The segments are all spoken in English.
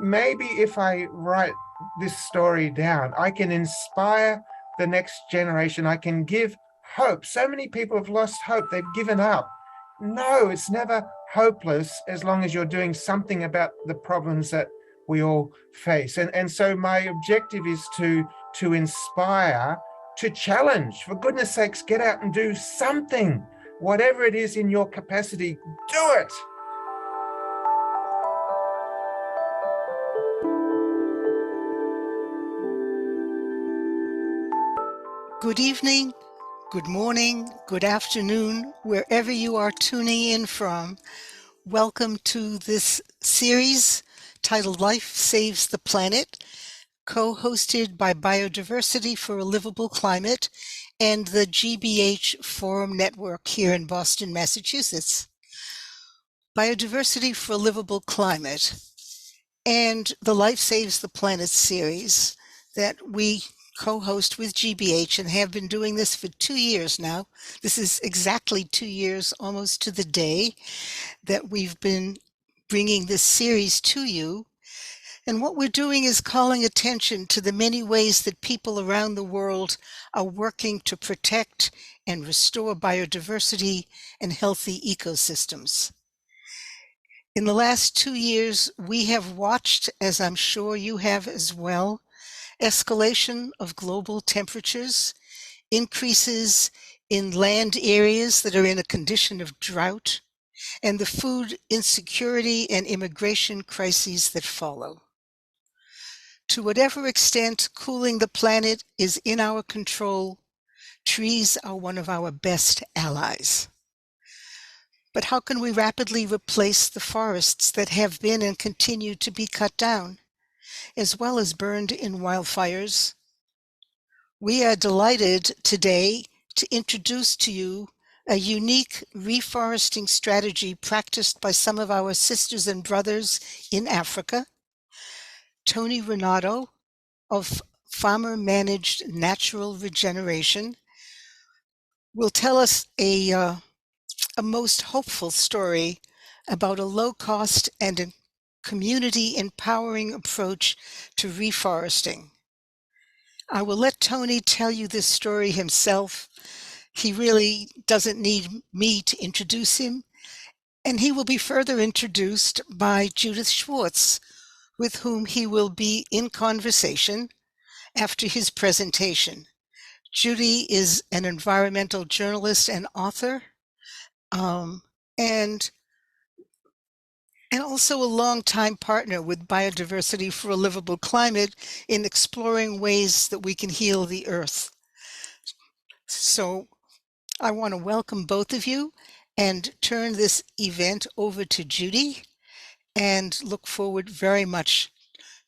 maybe if I write this story down, I can inspire the next generation. I can give hope. So many people have lost hope. They've given up. No, it's never hopeless as long as you're doing something about the problems that we all face. And so my objective is to inspire, to challenge. For goodness sakes, get out and do something. Whatever it is in your capacity, do it. Good evening, good morning, good afternoon, wherever you are tuning in from. Welcome to this series titled Life Saves the Planet, co-hosted by Biodiversity for a Livable Climate and the GBH Forum Network here in Boston, Massachusetts. Biodiversity for a Livable Climate and the Life Saves the Planet series that we co-host with GBH and have been doing this for 2 years now. This is exactly 2 years, almost to the day, that we've been bringing this series to you. And what we're doing is calling attention to the many ways that people around the world are working to protect and restore biodiversity and healthy ecosystems. In the last 2 years, we have watched, as I'm sure you have as well, escalation of global temperatures, increases in land areas that are in a condition of drought, and the food insecurity and immigration crises that follow. To whatever extent cooling the planet is in our control, trees are one of our best allies. But how can we rapidly replace the forests that have been and continue to be cut down, as well as burned in wildfires? We are delighted today to introduce to you a unique reforesting strategy practiced by some of our sisters and brothers in Africa. Tony Rinaudo of Farmer Managed Natural Regeneration will tell us a most hopeful story about a low-cost and a community-empowering approach to reforesting. I will let Tony tell you this story himself. He really doesn't need me to introduce him, and he will be further introduced by Judith Schwartz, with whom he will be in conversation after his presentation. Judy is an environmental journalist and author, and also a longtime partner with Biodiversity for a Livable Climate in exploring ways that we can heal the earth. So I want to welcome both of you and turn this event over to Judy and look forward very much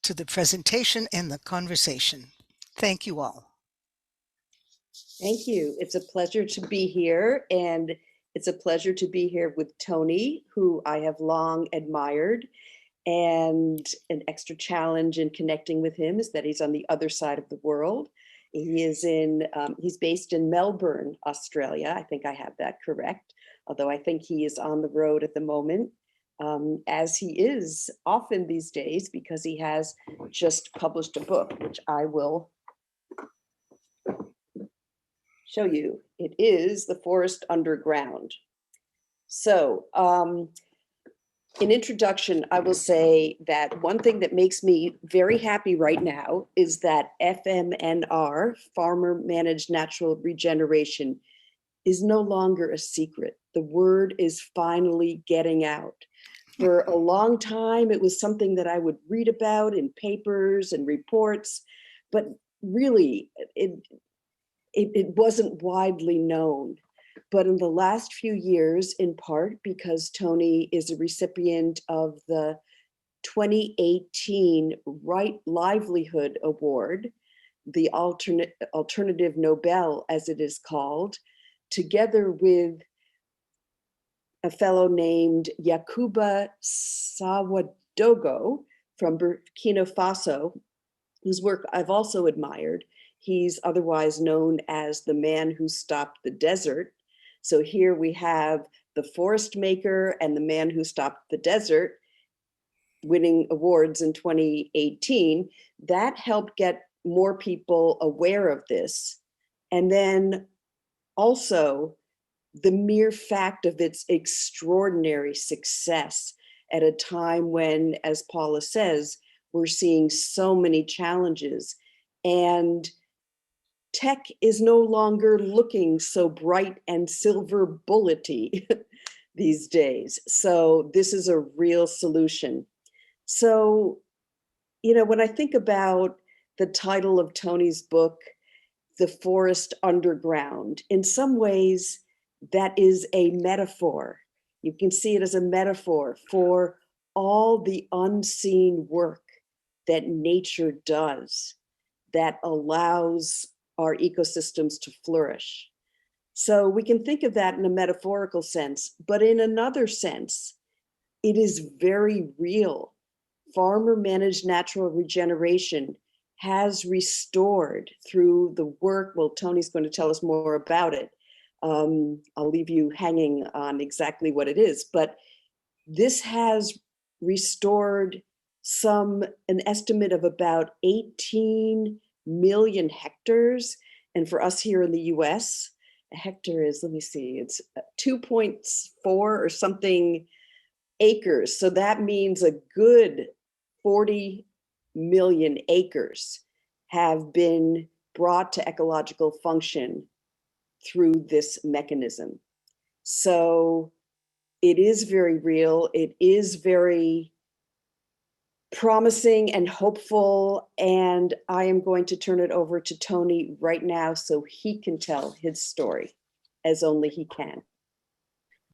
to the presentation and the conversation. Thank you all. Thank you. It's a pleasure to be here, and it's a pleasure to be here with Tony, who I have long admired. And an extra challenge in connecting with him is that he's on the other side of the world. He is he's based in Melbourne, Australia. I think I have that correct, although I think he is on the road at the moment, as he is often these days, because he has just published a book, which I will show you. It is The Forest Underground. So in introduction, I will say that one thing that makes me very happy right now is that FMNR, Farmer Managed Natural Regeneration, is no longer a secret. The word is finally getting out. For a long time, it was something that I would read about in papers and reports, but really, it wasn't widely known. But in the last few years, in part because Tony is a recipient of the 2018 Right Livelihood Award, the alternative Nobel, as it is called, together with a fellow named Yakuba Sawadogo from Burkina Faso, whose work I've also admired. He's otherwise known as the man who stopped the desert. So here we have the forest maker and the man who stopped the desert winning awards in 2018, that helped get more people aware of this. And then also the mere fact of its extraordinary success at a time when, as Paula says, we're seeing so many challenges, and tech is no longer looking so bright and silver bullety these days. So this is a real solution. So, you know, when I think about the title of Tony's book, The Forest Underground, in some ways, that is a metaphor. You can see it as a metaphor for all the unseen work that nature does that allows our ecosystems to flourish. So we can think of that in a metaphorical sense, but in another sense, it is very real. Farmer Managed Natural Regeneration has restored through the work, well, Tony's going to tell us more about it. I'll leave you hanging on exactly what it is, but this has restored an estimate of about 18 million hectares. And for us here in the US, a hectare is, let me see, it's 2.4 or something acres. So that means a good 40 million acres have been brought to ecological function through this mechanism. So it is very real. It is very promising and hopeful. And I am going to turn it over to Tony right now so he can tell his story as only he can.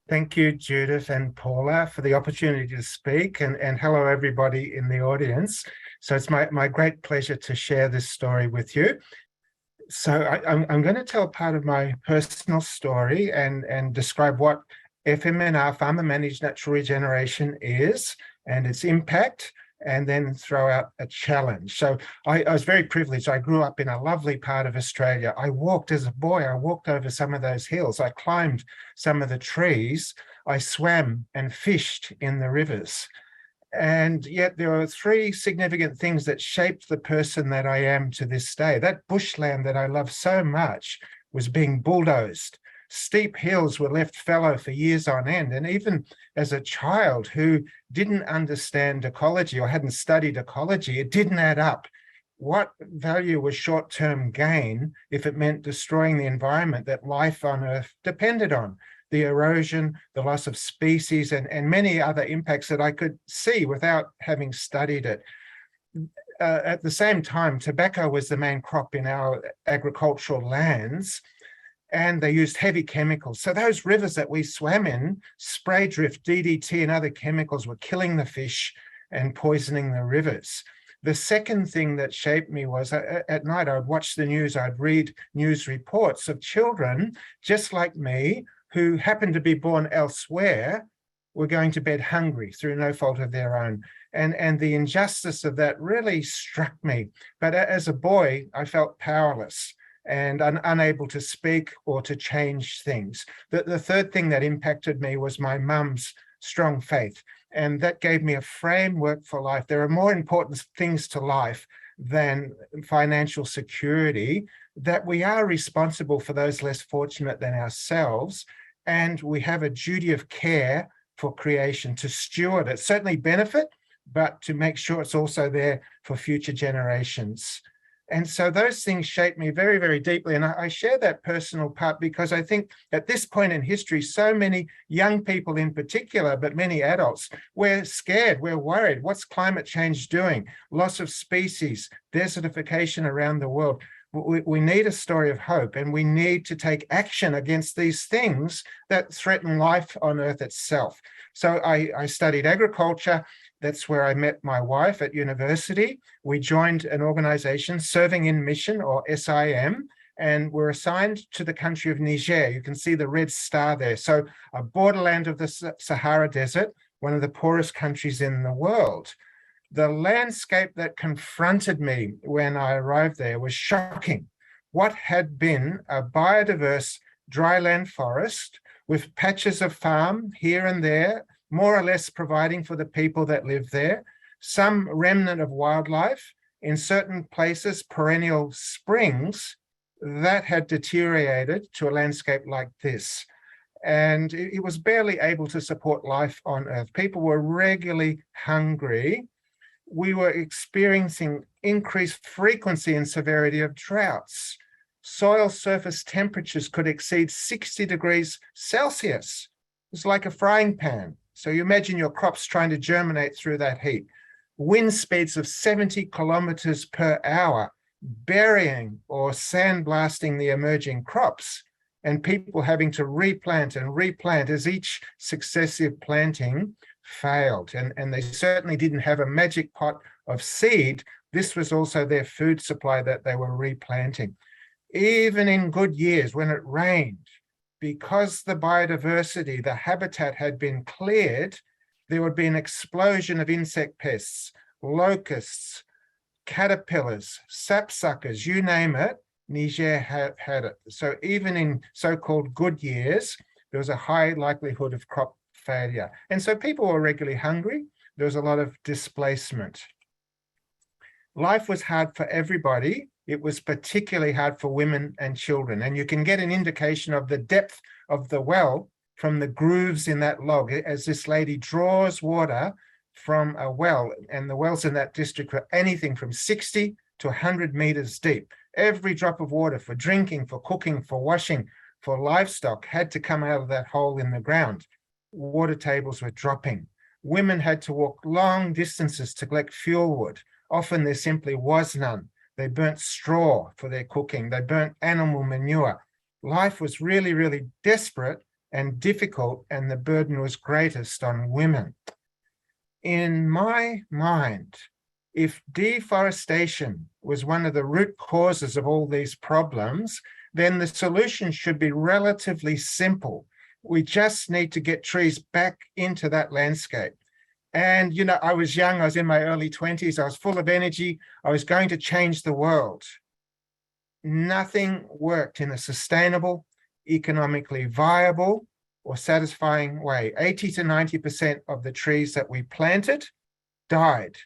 Thank you, Judith and Paula, for the opportunity to speak, and hello, everybody in the audience. So it's my great pleasure to share this story with you. So I'm going to tell part of my personal story and describe what FMNR, Farmer Managed Natural Regeneration, is and its impact, and then throw out a challenge. So I was very privileged. I grew up in a lovely part of Australia. I walked as a boy. I walked over some of those hills. I climbed some of the trees. I swam and fished in the rivers. And yet there are three significant things that shaped the person that I am to this day. That bushland that I love so much was being bulldozed. Steep hills were left fallow for years on end. And even as a child who didn't understand ecology or hadn't studied ecology, it didn't add up. What value was short-term gain if it meant destroying the environment that life on Earth depended on? The erosion, the loss of species, and many other impacts that I could see without having studied it. At the same time, tobacco was the main crop in our agricultural lands, and they used heavy chemicals. So those rivers that we swam in, spray drift, DDT, and other chemicals were killing the fish and poisoning the rivers. The second thing that shaped me was at night, I would watch the news, I'd read news reports of children just like me who happened to be born elsewhere were going to bed hungry through no fault of their own. And the injustice of that really struck me. But as a boy, I felt powerless and unable to speak or to change things. The third thing that impacted me was my mum's strong faith. And that gave me a framework for life. There are more important things to life than financial security, that we are responsible for those less fortunate than ourselves. And we have a duty of care for creation to steward it, certainly benefit, but to make sure it's also there for future generations. And so those things shape me very, very deeply. And I share that personal part because I think at this point in history, so many young people in particular, but many adults, we're scared, we're worried. What's climate change doing? Loss of species, desertification around the world. We need a story of hope, and we need to take action against these things that threaten life on Earth itself. So I studied agriculture. That's where I met my wife at university. We joined an organization, Serving in Mission, or SIM, and were assigned to the country of Niger. You can see the red star there. So a borderland of the Sahara Desert, one of the poorest countries in the world. The landscape that confronted me when I arrived there was shocking. What had been a biodiverse dryland forest with patches of farm here and there, more or less providing for the people that live there, some remnant of wildlife, in certain places, perennial springs, that had deteriorated to a landscape like this. And it was barely able to support life on Earth. People were regularly hungry. We were experiencing increased frequency and severity of droughts. Soil surface temperatures could exceed 60 degrees Celsius. It's like a frying pan. So you imagine your crops trying to germinate through that heat. Wind speeds of 70 kilometers per hour, burying or sandblasting the emerging crops, and people having to replant and replant as each successive planting failed. And they certainly didn't have a magic pot of seed. This was also their food supply that they were replanting. Even in good years when it rained, because the biodiversity, the habitat had been cleared, there would be an explosion of insect pests, locusts, caterpillars, sapsuckers, you name it. Niger had it. So even in so-called good years, there was a high likelihood of crop failure. And so people were regularly hungry. There was a lot of displacement. Life was hard for everybody. It was particularly hard for women and children. And you can get an indication of the depth of the well from the grooves in that log as this lady draws water from a well. And the wells in that district were anything from 60 to 100 meters deep. Every drop of water for drinking, for cooking, for washing, for livestock had to come out of that hole in the ground. Water tables were dropping. Women had to walk long distances to collect fuel wood. Often there simply was none. They burnt straw for their cooking. They burnt animal manure. Life was really, really desperate and difficult, and the burden was greatest on women. In my mind, if deforestation was one of the root causes of all these problems, then the solution should be relatively simple. We just need to get trees back into that landscape. And, you know, I was young, I was in my early 20s, I was full of energy, I was going to change the world. Nothing worked in a sustainable, economically viable, or satisfying way. 80 to 90% of the trees that we planted died.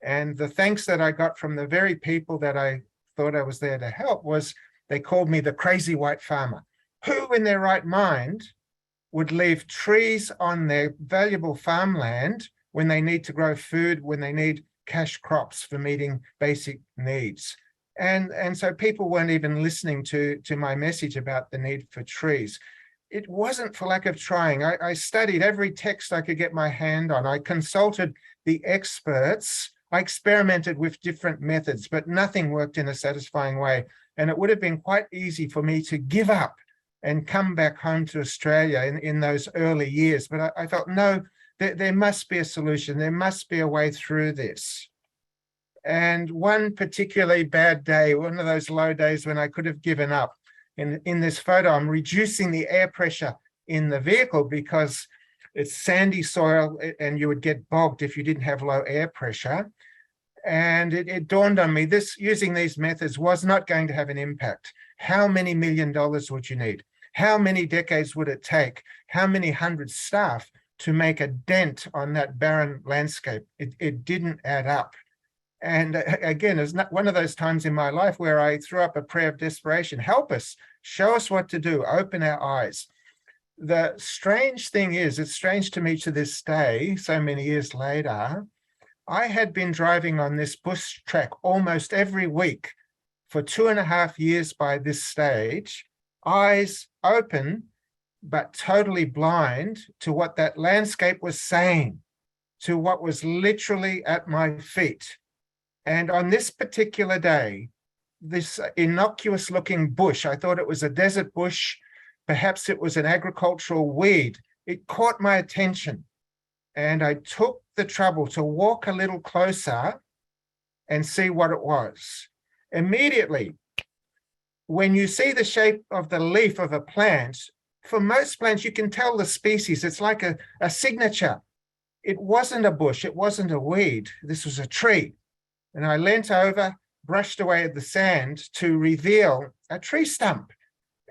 And the thanks that I got from the very people that I thought I was there to help was they called me the crazy white farmer. Who in their right mind would leave trees on their valuable farmland when they need to grow food, when they need cash crops for meeting basic needs? And so people weren't even listening to my message about the need for trees. It wasn't for lack of trying. I studied every text I could get my hand on. I consulted the experts. I experimented with different methods, but nothing worked in a satisfying way. And it would have been quite easy for me to give up and come back home to Australia in those early years. But I felt, no, there must be a solution. There must be a way through this. And one particularly bad day, one of those low days when I could have given up, in this photo, I'm reducing the air pressure in the vehicle because it's sandy soil and you would get bogged if you didn't have low air pressure. And it dawned on me, using these methods was not going to have an impact. How many $1 million would you need? How many decades would it take? How many hundred staff to make a dent on that barren landscape? It didn't add up. And again, it's not one of those times in my life where I threw up a prayer of desperation. Help us, show us what to do, open our eyes. The strange thing is, it's strange to me to this day, so many years later, I had been driving on this bush track almost every week for 2.5 years by this stage, eyes open, but totally blind to what that landscape was saying, to what was literally at my feet. And on this particular day, this innocuous looking bush, I thought it was a desert bush, perhaps it was an agricultural weed. It caught my attention. And I took the trouble to walk a little closer and see what it was. Immediately, when you see the shape of the leaf of a plant, for most plants, you can tell the species. It's like a signature. It wasn't a bush. It wasn't a weed. This was a tree. And I leant over, brushed away at the sand to reveal a tree stump.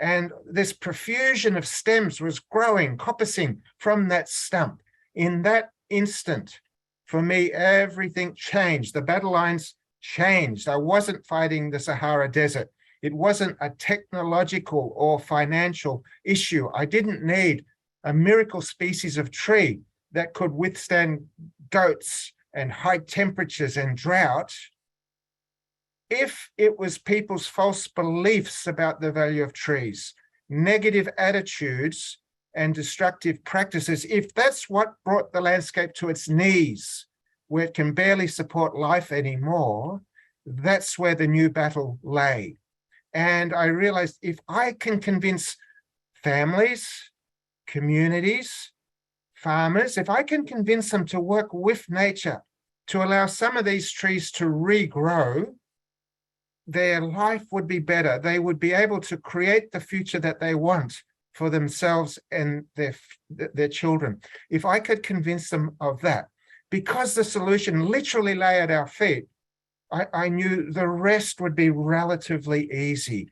And this profusion of stems was growing, coppicing from that stump. In that instant, For me, everything changed. The battle lines changed. I wasn't fighting the Sahara Desert. It wasn't a technological or financial issue. I didn't need a miracle species of tree that could withstand goats and high temperatures and drought. If it was people's false beliefs about the value of trees, negative attitudes and destructive practices, if that's what brought the landscape to its knees, where it can barely support life anymore, that's where the new battle lay. And I realized if I can convince families, communities, farmers, if I can convince them to work with nature, to allow some of these trees to regrow, their life would be better. They would be able to create the future that they want for themselves and their children. If I could convince them of that, because the solution literally lay at our feet, I knew the rest would be relatively easy.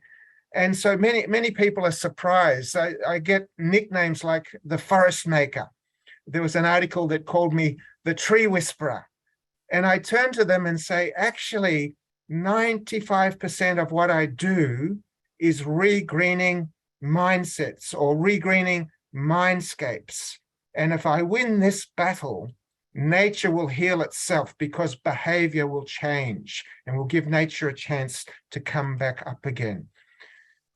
And so many people are surprised. I get nicknames like the forest maker. There was an article that called me the tree whisperer. And I turn to them and say, actually, 95% of what I do is regreening mindsets or regreening mindscapes. And if I win this battle, nature will heal itself because behavior will change and will give nature a chance to come back up again.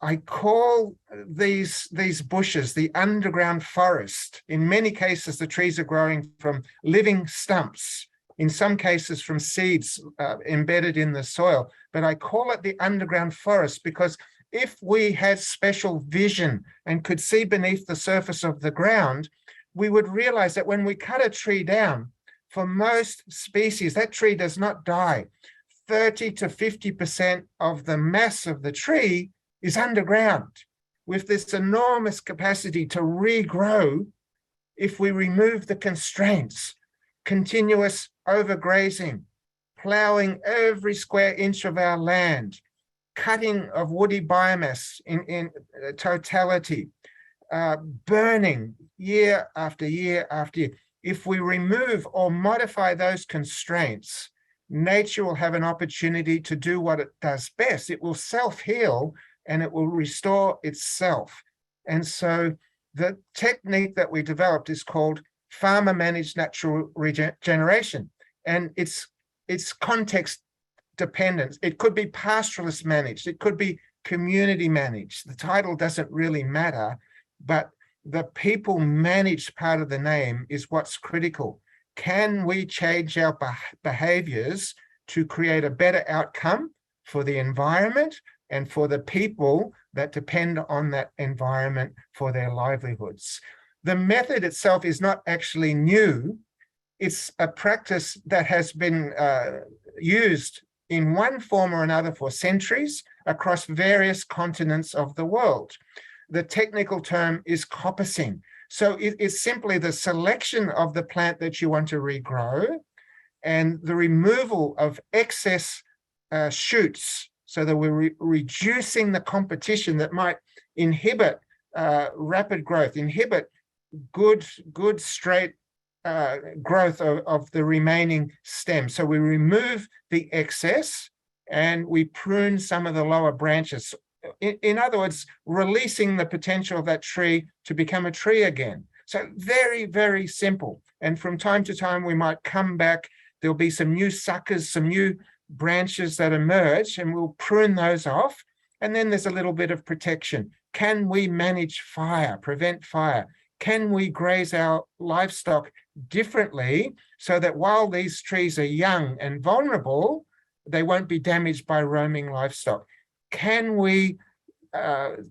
I call these bushes the underground forest. In many cases, the trees are growing from living stumps, in some cases from seeds embedded in the soil. But I call it the underground forest because if we had special vision and could see beneath the surface of the ground, we would realize that when we cut a tree down, for most species, that tree does not die. 30 to 50% of the mass of the tree is underground, with this enormous capacity to regrow if we remove the constraints, continuous overgrazing, ploughing every square inch of our land, cutting of woody biomass in totality, burning year after year after year. If we remove or modify those constraints, nature will have an opportunity to do what it does best. It will self-heal and it will restore itself. And so the technique that we developed is called Farmer Managed Natural Regeneration. And it's context dependent. It could be pastoralist managed. It could be community managed. The title doesn't really matter, but the people managed part of the name is what's critical. Can we change our behaviors to create a better outcome for the environment and for the people that depend on that environment for their livelihoods? The method itself is not actually new. It's a practice that has been used in one form or another for centuries across various continents of the world. The technical term is coppicing. So it's simply the selection of the plant that you want to regrow and the removal of excess shoots so that we're reducing the competition that might inhibit rapid growth, inhibit good straight growth of the remaining stem. So we remove the excess and we prune some of the lower branches. In other words, releasing the potential of that tree to become a tree again. So very, very simple. And from time to time, we might come back. There'll be some new suckers, some new branches that emerge, and we'll prune those off. And then there's a little bit of protection. Can we manage fire, prevent fire? Can we graze our livestock differently so that while these trees are young and vulnerable, they won't be damaged by roaming livestock? Can we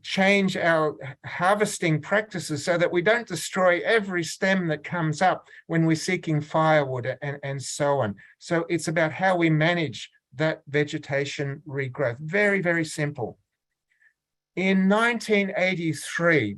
change our harvesting practices so that we don't destroy every stem that comes up when we're seeking firewood and so on? So it's about how we manage that vegetation regrowth. Very, very simple. In 1983,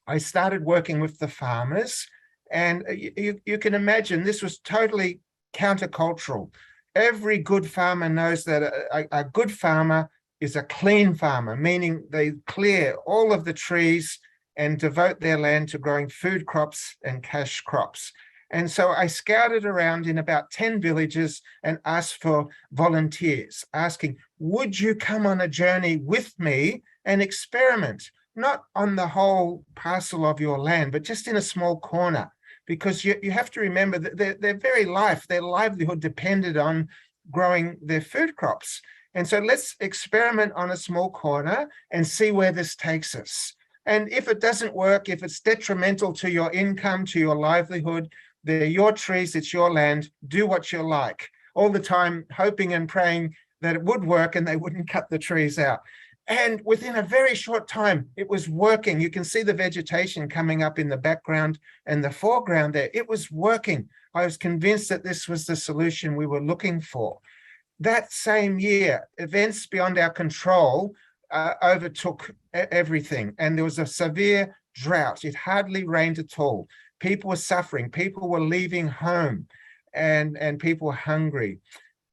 I started working with the farmers, and you can imagine this was totally countercultural. Every good farmer knows that a good farmer is a clean farmer, meaning they clear all of the trees and devote their land to growing food crops and cash crops. And so I scouted around in about 10 villages and asked for volunteers, asking, would you come on a journey with me and experiment, not on the whole parcel of your land, but just in a small corner? Because you have to remember that their very life, their livelihood depended on growing their food crops. And so let's experiment on a small corner and see where this takes us. And if it doesn't work, if it's detrimental to your income, to your livelihood, they're your trees, it's your land, do what you like. All the time hoping and praying that it would work and they wouldn't cut the trees out. And within a very short time, it was working. You can see the vegetation coming up in the background and the foreground there. It was working. I was convinced that this was the solution we were looking for. That same year, events beyond our control overtook everything. And there was a severe drought. It hardly rained at all. People were suffering. People were leaving home and people were hungry.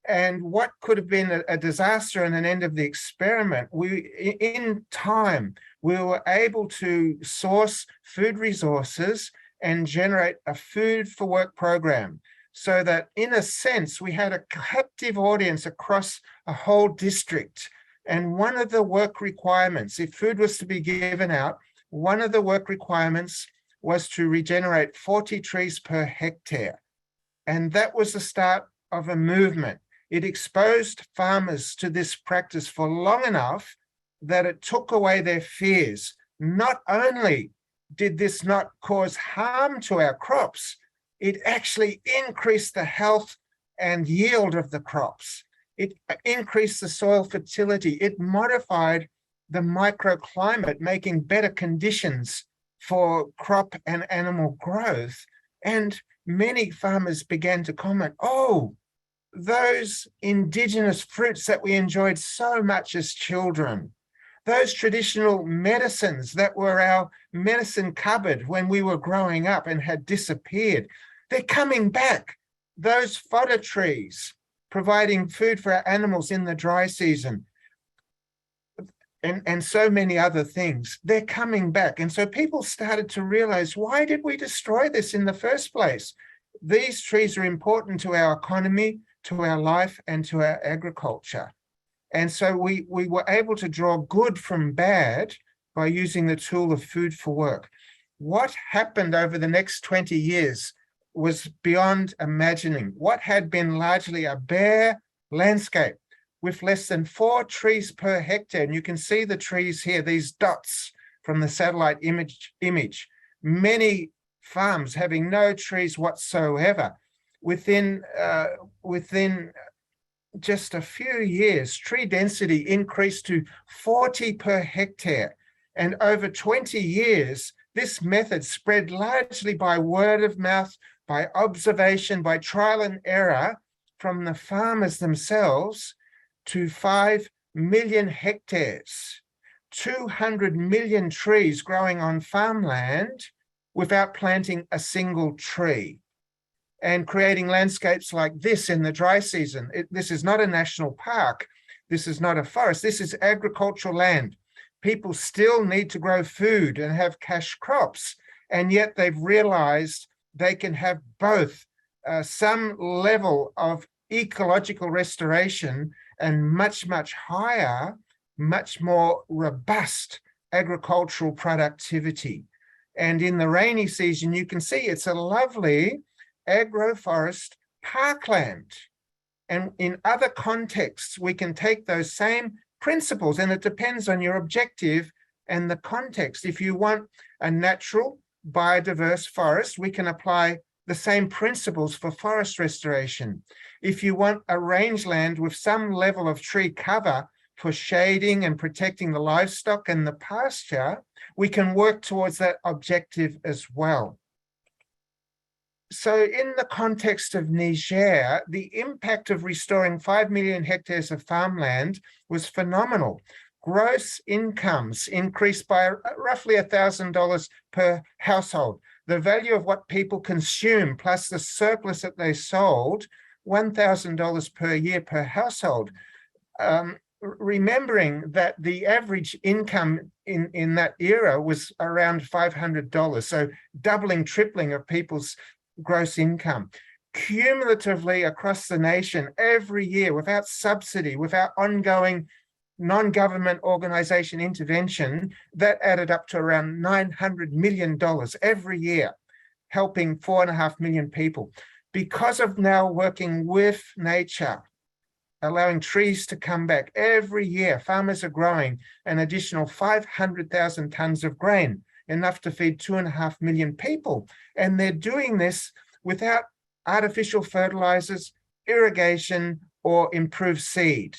And what could have been a disaster and an end of the experiment, in time, we were able to source food resources and generate a food for work program, so that in a sense, we had a captive audience across a whole district. And one of the work requirements, if food was to be given out, one of the work requirements was to regenerate 40 trees per hectare. And that was the start of a movement. It exposed farmers to this practice for long enough that it took away their fears. Not only did this not cause harm to our crops, it actually increased the health and yield of the crops. It increased the soil fertility. It modified the microclimate, making better conditions for crop and animal growth. And many farmers began to comment, oh, those indigenous fruits that we enjoyed so much as children, those traditional medicines that were our medicine cupboard when we were growing up and had disappeared, they're coming back. Those fodder trees providing food for our animals in the dry season, and so many other things, they're coming back. And so people started to realize, why did we destroy this in the first place? These trees are important to our economy, to our life, and to our agriculture. And so we were able to draw good from bad by using the tool of food for work. What happened over the next 20 years was beyond imagining. What had been largely a bare landscape with less than 4 trees per hectare, and you can see the trees here, these dots from the satellite image, many farms having no trees whatsoever. Within just a few years, tree density increased to 40 per hectare. And over 20 years, this method spread largely by word of mouth, by observation, by trial and error from the farmers themselves to 5 million hectares, 200 million trees growing on farmland without planting a single tree, and creating landscapes like this in the dry season. This is not a national park. This is not a forest. This is agricultural land. People still need to grow food and have cash crops, and yet they've realized they can have both some level of ecological restoration and much, much higher, much more robust agricultural productivity. And in the rainy season, you can see it's a lovely agroforest parkland. And in other contexts, we can take those same principles, and it depends on your objective and the context. If you want a natural, biodiverse forest, we can apply the same principles for forest restoration. If you want a rangeland with some level of tree cover for shading and protecting the livestock and the pasture, we can work towards that objective as well. So in the context of Niger, the impact of restoring 5 million hectares of farmland was phenomenal. Gross incomes increased by roughly $1,000 per household. The value of what people consume plus the surplus that they sold, $1,000 per year per household. Remembering that the average income in that era was around $500. So doubling, tripling of people's gross income. Cumulatively across the nation, every year, without subsidy, without ongoing non-government organization intervention, that added up to around $900 million every year, helping 4.5 million people. Because of now working with nature, allowing trees to come back every year, farmers are growing an additional 500,000 tons of grain, enough to feed 2.5 million people. And they're doing this without artificial fertilizers, irrigation, or improved seed.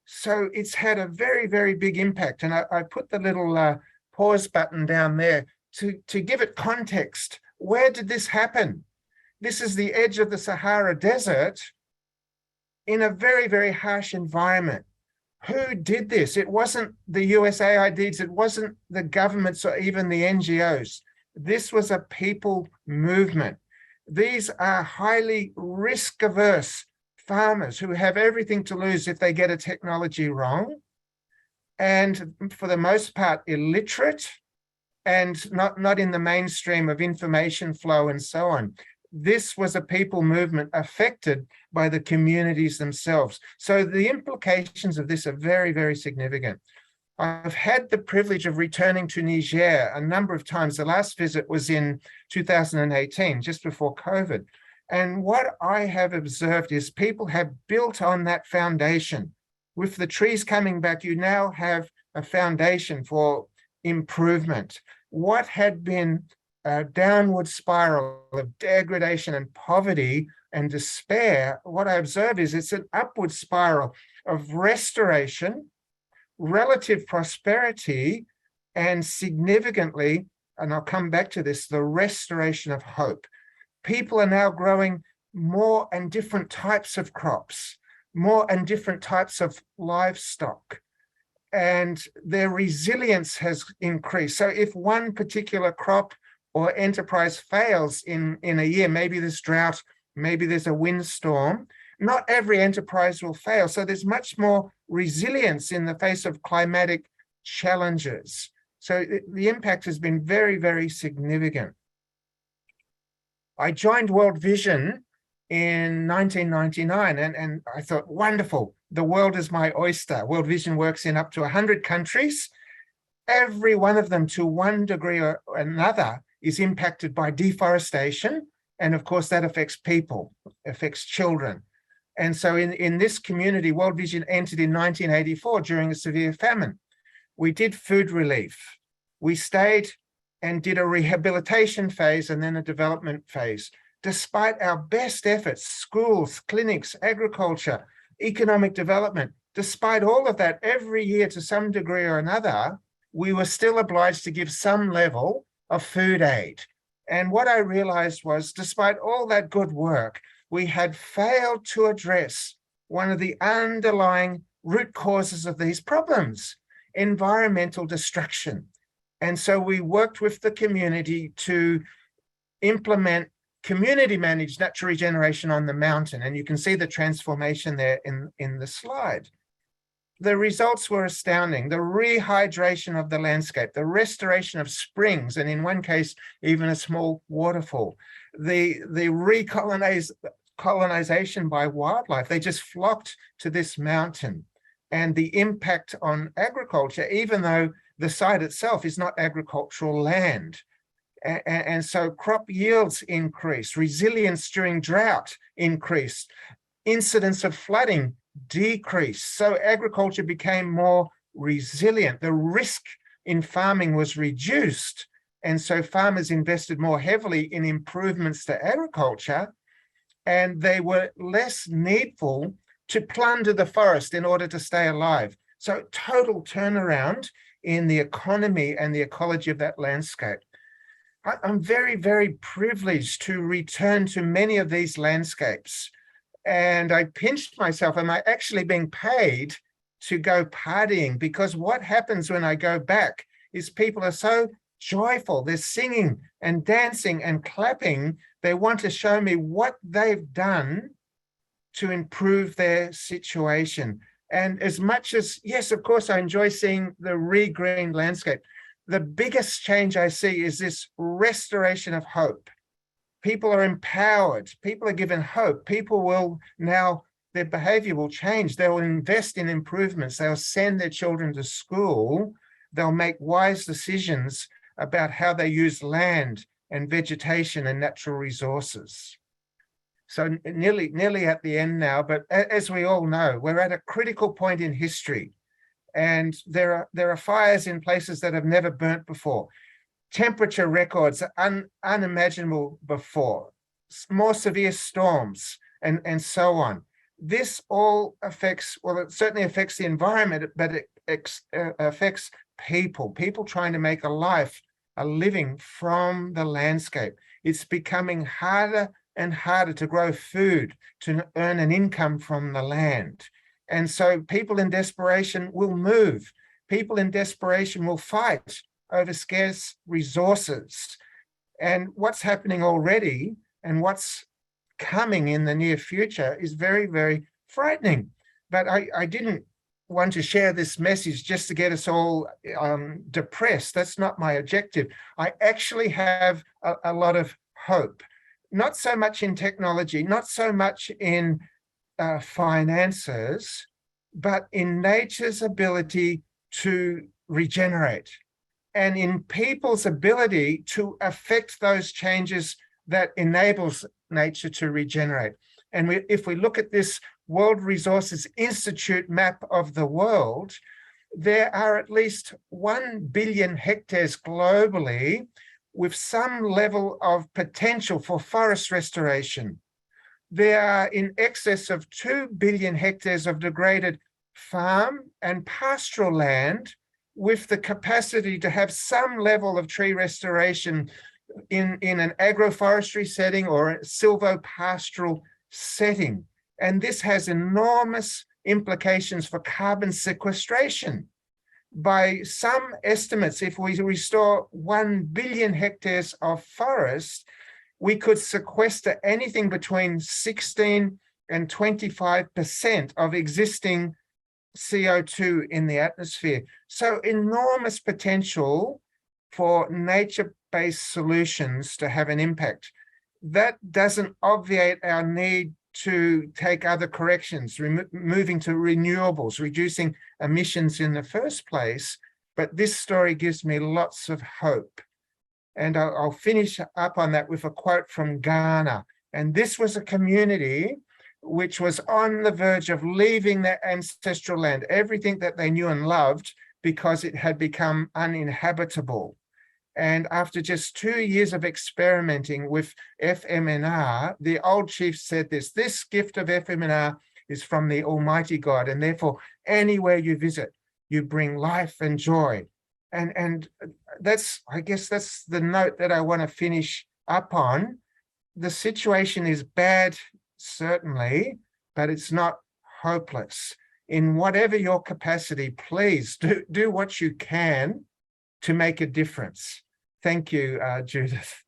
So it's had a very, very big impact. And I put the little pause button down there to give it context. Where did this happen? This is the edge of the Sahara Desert in a very, very harsh environment. Who did this? It wasn't the USAIDs, it wasn't the governments or even the NGOs. This was a people movement. These are highly risk-averse farmers who have everything to lose if they get a technology wrong, and for the most part illiterate and not in the mainstream of information flow and so on. This was a people movement affected by the communities themselves. So the implications of this are very, very significant. I've had the privilege of returning to Niger a number of times. The last visit was in 2018, just before COVID. And what I have observed is people have built on that foundation. With the trees coming back, you now have a foundation for improvement. What had been a downward spiral of degradation and poverty and despair, what I observe is it's an upward spiral of restoration, relative prosperity, and significantly, and I'll come back to this, the restoration of hope. People are now growing more and different types of crops, more and different types of livestock, and their resilience has increased. So if one particular crop or enterprise fails in a year, maybe there's drought, maybe there's a windstorm, not every enterprise will fail. So there's much more resilience in the face of climatic challenges. So the impact has been very, very significant. I joined World Vision in 1999, and I thought, wonderful, the world is my oyster. World Vision works in up to 100 countries. Every one of them, to one degree or another, is impacted by deforestation. And of course, that affects people, affects children. And so in this community, World Vision entered in 1984 during a severe famine. We did food relief. We stayed and did a rehabilitation phase and then a development phase. Despite our best efforts, schools, clinics, agriculture, economic development, despite all of that, every year to some degree or another, we were still obliged to give some level of food aid. And what I realized was, despite all that good work, we had failed to address one of the underlying root causes of these problems, environmental destruction. And so we worked with the community to implement community managed natural regeneration on the mountain. And you can see the transformation there in the slide. The results were astounding. The rehydration of the landscape, the restoration of springs, and in one case, even a small waterfall, the recolonization by wildlife. They just flocked to this mountain. And the impact on agriculture, even though the site itself is not agricultural land. And so crop yields increased, resilience during drought increased, incidence of flooding decreased. So agriculture became more resilient. The risk in farming was reduced. And so farmers invested more heavily in improvements to agriculture, and they were less needful to plunder the forest in order to stay alive. So total turnaround in the economy and the ecology of that landscape. I'm very, very privileged to return to many of these landscapes. And I pinched myself, am I actually being paid to go partying? Because what happens when I go back is people are so joyful. They're singing and dancing and clapping. They want to show me what they've done to improve their situation. And as much as, yes, of course, I enjoy seeing the regreened landscape, the biggest change I see is this restoration of hope. people are empowered, people are given hope, people will now, their behavior will change, they'll invest in improvements, they'll send their children to school, they'll make wise decisions about how they use land and vegetation and natural resources. So nearly at the end now, but as we all know, we're at a critical point in history, and there are fires in places that have never burnt before. Temperature records unimaginable before, more severe storms, and so on. This all affects, well, it certainly affects the environment, but it affects people trying to make a living from the landscape. It's becoming harder and harder to grow food, to earn an income from the land. And so people in desperation will move. People in desperation will fight over scarce resources. And what's happening already and what's coming in the near future is very, very frightening. But I didn't want to share this message just to get us all depressed. That's not my objective. I actually have a lot of hope, not so much in technology, not so much in finances, but in nature's ability to regenerate and in people's ability to affect those changes that enables nature to regenerate. And if we look at this World Resources Institute map of the world, there are at least 1 billion hectares globally with some level of potential for forest restoration. There are in excess of 2 billion hectares of degraded farm and pastoral land with the capacity to have some level of tree restoration in an agroforestry setting or a silvopastoral setting. And this has enormous implications for carbon sequestration. By some estimates, if we restore 1 billion hectares of forest, we could sequester anything between 16 and 25% of existing CO2 in the atmosphere. So enormous potential for nature-based solutions to have an impact. That doesn't obviate our need to take other corrections, moving to renewables, reducing emissions in the first place. But this story gives me lots of hope. And I'll finish up on that with a quote from Ghana. And this was a community which was on the verge of leaving their ancestral land, everything that they knew and loved, because it had become uninhabitable. And after just 2 years of experimenting with FMNR, the old chief said this gift of FMNR is from the Almighty God, and therefore anywhere you visit, you bring life and joy. And that's, I guess that's the note that I want to finish up on. The situation is bad, certainly, but it's not hopeless. In whatever your capacity, please do what you can to make a difference. Thank you, Judith.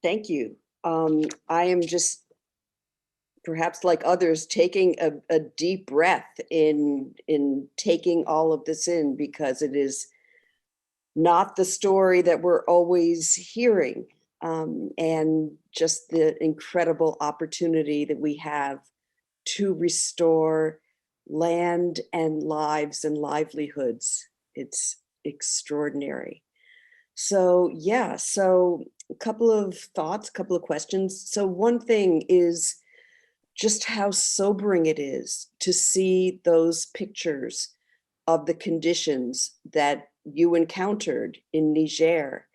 Thank you. I am just, perhaps like others, taking a deep breath in taking all of this in, because it is not the story that we're always hearing, and just the incredible opportunity that we have to restore land and lives and livelihoods. It's extraordinary. So yeah, so a couple of thoughts, a couple of questions. So one thing is just how sobering it is to see those pictures of the conditions that you encountered in Niger.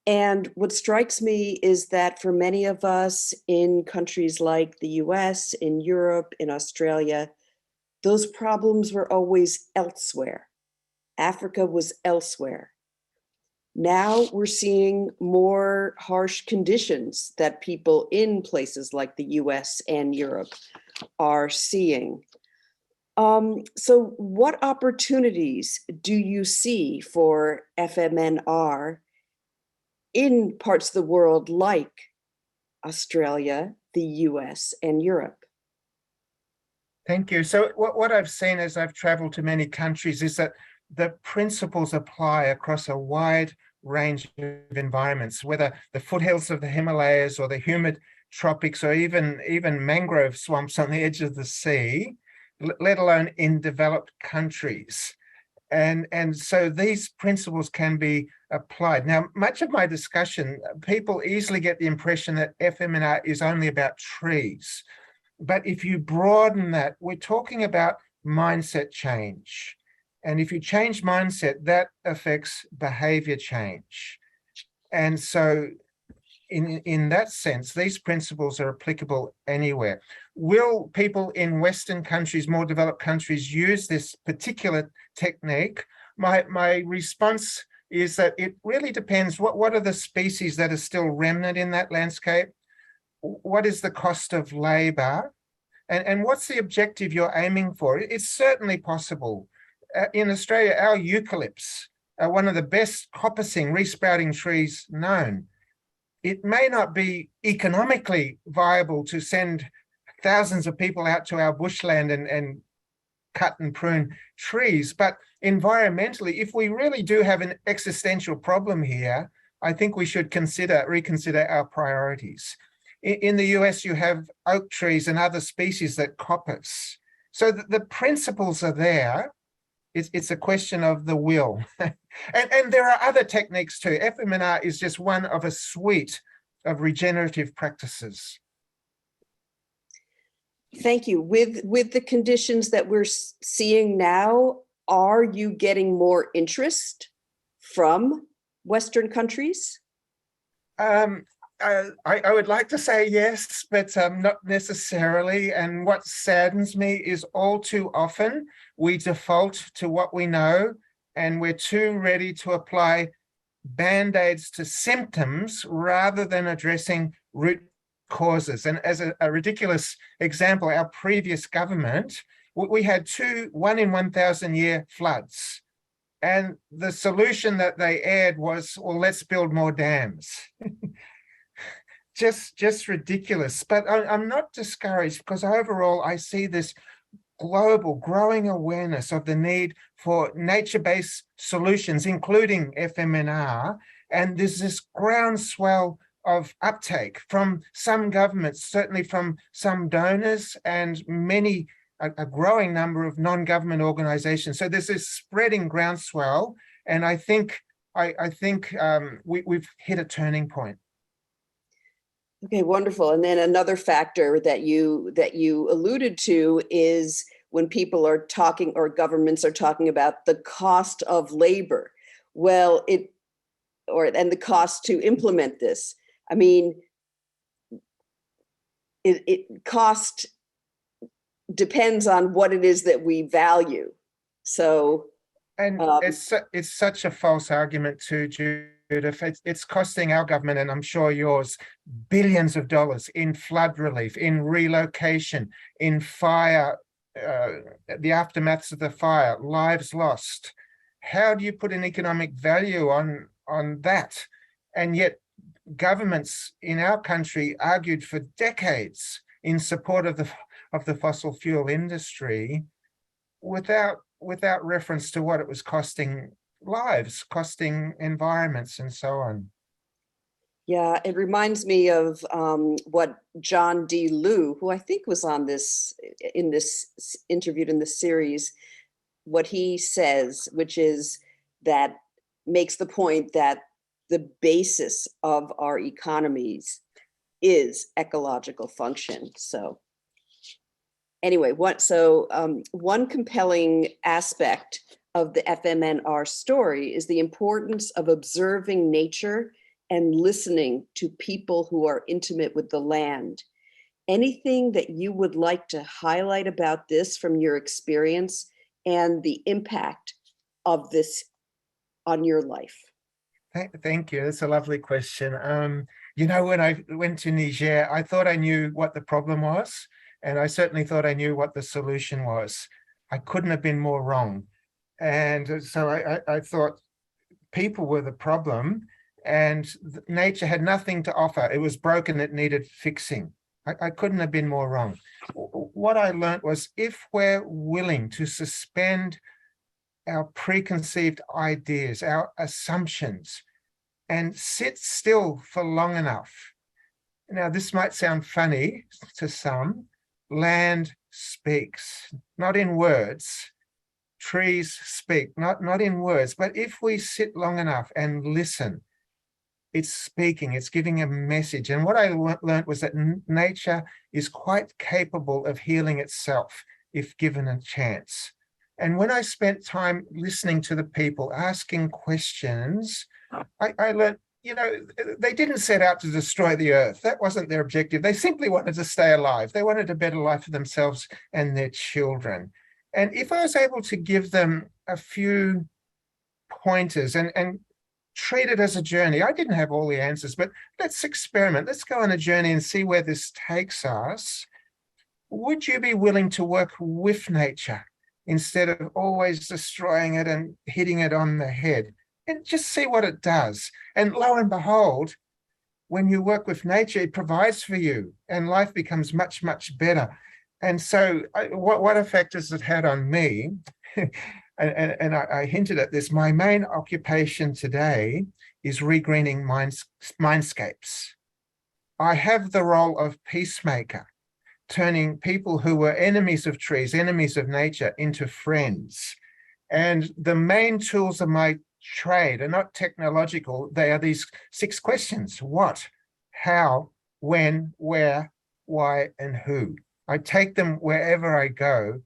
And what strikes me is that for many of us in countries like the US, in Europe, in Australia, those problems were always elsewhere. Africa was elsewhere. Now we're seeing more harsh conditions that people in places like the US and Europe are seeing. So what opportunities do you see for FMNR in parts of the world like Australia, the US, and Europe? Thank you. So what I've seen as I've traveled to many countries is that the principles apply across a wide range of environments, whether the foothills of the Himalayas or the humid tropics or even mangrove swamps on the edge of the sea, let alone in developed countries. And so these principles can be applied. Now, much of my discussion, people easily get the impression that FMNR is only about trees. But if you broaden that, we're talking about mindset change. And if you change mindset, that affects behavior change. And so in that sense, these principles are applicable anywhere. Will people in Western countries, more developed countries, use this particular technique? My response is that it really depends. What are the species that are still remnant in that landscape? What is the cost of labor? And what's the objective you're aiming for? It's certainly possible. In Australia, our eucalypts are one of the best coppicing, resprouting trees known. It may not be economically viable to send thousands of people out to our bushland and cut and prune trees, but environmentally, if we really do have an existential problem here, I think we should reconsider our priorities. In the US, you have oak trees and other species that coppice. So the principles are there. It's a question of the will. And there are other techniques too. FMNR is just one of a suite of regenerative practices. Thank you. With the conditions that we're seeing now, are you getting more interest from Western countries? I would like to say yes, but not necessarily. And what saddens me is all too often we default to what we know, and we're too ready to apply band-aids to symptoms rather than addressing root causes. And as a ridiculous example, our previous government, we had 1 in 1,000 year floods. And the solution that they aired was, well, let's build more dams. Just ridiculous. But I'm not discouraged, because overall I see this global growing awareness of the need for nature-based solutions, including FMNR. And there's this groundswell of uptake from some governments, certainly from some donors, and a growing number of non-government organizations. So there's this spreading groundswell, and I think we've hit a turning point. Okay, wonderful. And then another factor that you alluded to is when people are talking, or governments are talking about the cost of labor. Well, and the cost to implement this. I mean, it cost depends on what it is that we value. So, and it's such a false argument too, Judith. It's costing our government, and I'm sure yours, billions of dollars in flood relief, in relocation, in fire, the aftermaths of the fire, lives lost. How do you put an economic value on that? And yet governments in our country argued for decades in support of the fossil fuel industry without reference to what it was costing lives, costing environments, and so on. Yeah, it reminds me of what John D. Liu, who I think was interviewed in this series, what he says, which is that makes the point that the basis of our economies is ecological function. So anyway, one compelling aspect of the FMNR story is the importance of observing nature and listening to people who are intimate with the land. Anything that you would like to highlight about this from your experience and the impact of this on your life? Thank you. That's a lovely question. When I went to Niger, I thought I knew what the problem was, and I certainly thought I knew what the solution was. I couldn't have been more wrong. And so I thought people were the problem, and nature had nothing to offer. It was broken, it needed fixing. I couldn't have been more wrong. What I learned was, if we're willing to suspend our preconceived ideas, our assumptions, and sit still for long enough. Now, this might sound funny to some. Land speaks, not in words. Trees speak, not in words. But if we sit long enough and listen, it's speaking, it's giving a message. And what I learned was that nature is quite capable of healing itself if given a chance. And when I spent time listening to the people, asking questions, I learned, you know, they didn't set out to destroy the earth. That wasn't their objective. They simply wanted to stay alive. They wanted a better life for themselves and their children. And if I was able to give them a few pointers and treat it as a journey, I didn't have all the answers, but let's experiment. Let's go on a journey and see where this takes us. Would you be willing to work with nature instead of always destroying it and hitting it on the head? And just see what it does. And lo and behold, when you work with nature, it provides for you and life becomes much, much better. And so what effect has it had on me? and I hinted at this. My main occupation today is regreening mindscapes. I have the role of peacemaker, turning people who were enemies of trees, enemies of nature, into friends. And the main tools of my trade are not technological. They are these 6 questions: what, how, when, where, why, and who. I take them wherever I go,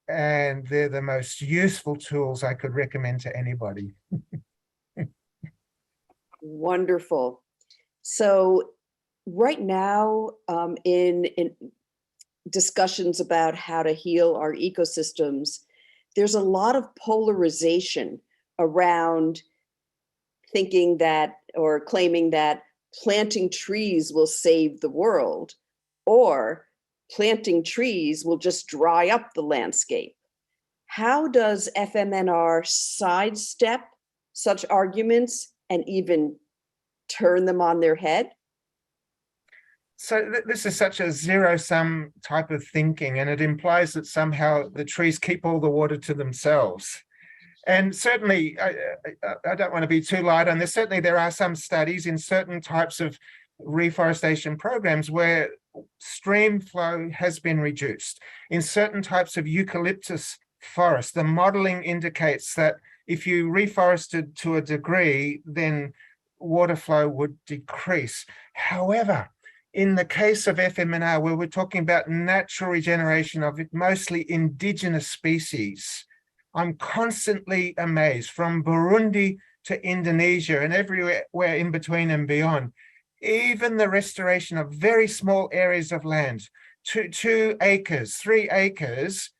and they're the most useful tools I could recommend to anybody. Wonderful. So right now, in discussions about how to heal our ecosystems, there's a lot of polarization around thinking that, or claiming that, planting trees will save the world, or planting trees will just dry up the landscape. How does FMNR sidestep such arguments and even turn them on their head? So this is such a zero-sum type of thinking, and it implies that somehow the trees keep all the water to themselves. And certainly, I don't want to be too light on this. Certainly, there are some studies in certain types of reforestation programs where stream flow has been reduced. In certain types of eucalyptus forest, the modeling indicates that if you reforested to a degree, then water flow would decrease. However, in the case of FMNR, where we're talking about natural regeneration of mostly indigenous species, I'm constantly amazed, from Burundi to Indonesia and everywhere in between and beyond, even the restoration of very small areas of land, 2 acres, 3 acres,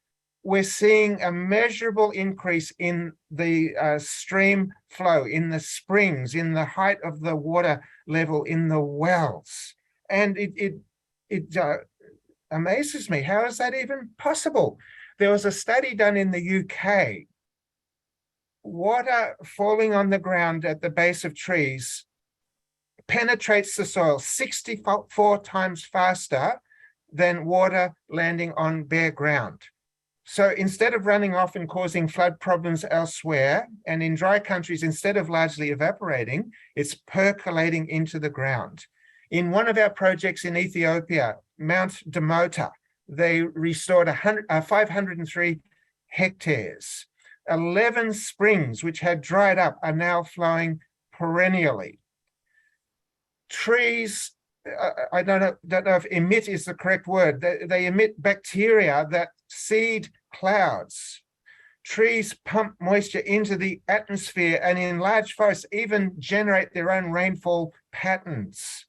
we're seeing a measurable increase in the stream flow, in the springs, in the height of the water level in the wells. And it amazes me. How is that even possible? There was a study done in the UK. Water falling on the ground at the base of trees penetrates the soil 64 times faster than water landing on bare ground. So instead of running off and causing flood problems elsewhere, and in dry countries, instead of largely evaporating, it's percolating into the ground. In one of our projects in Ethiopia, Mount Demota, they restored 503 hectares. 11 springs, which had dried up, are now flowing perennially. Trees, I don't know if emit is the correct word. They emit bacteria that seed clouds. Trees pump moisture into the atmosphere, and in large forests even generate their own rainfall patterns.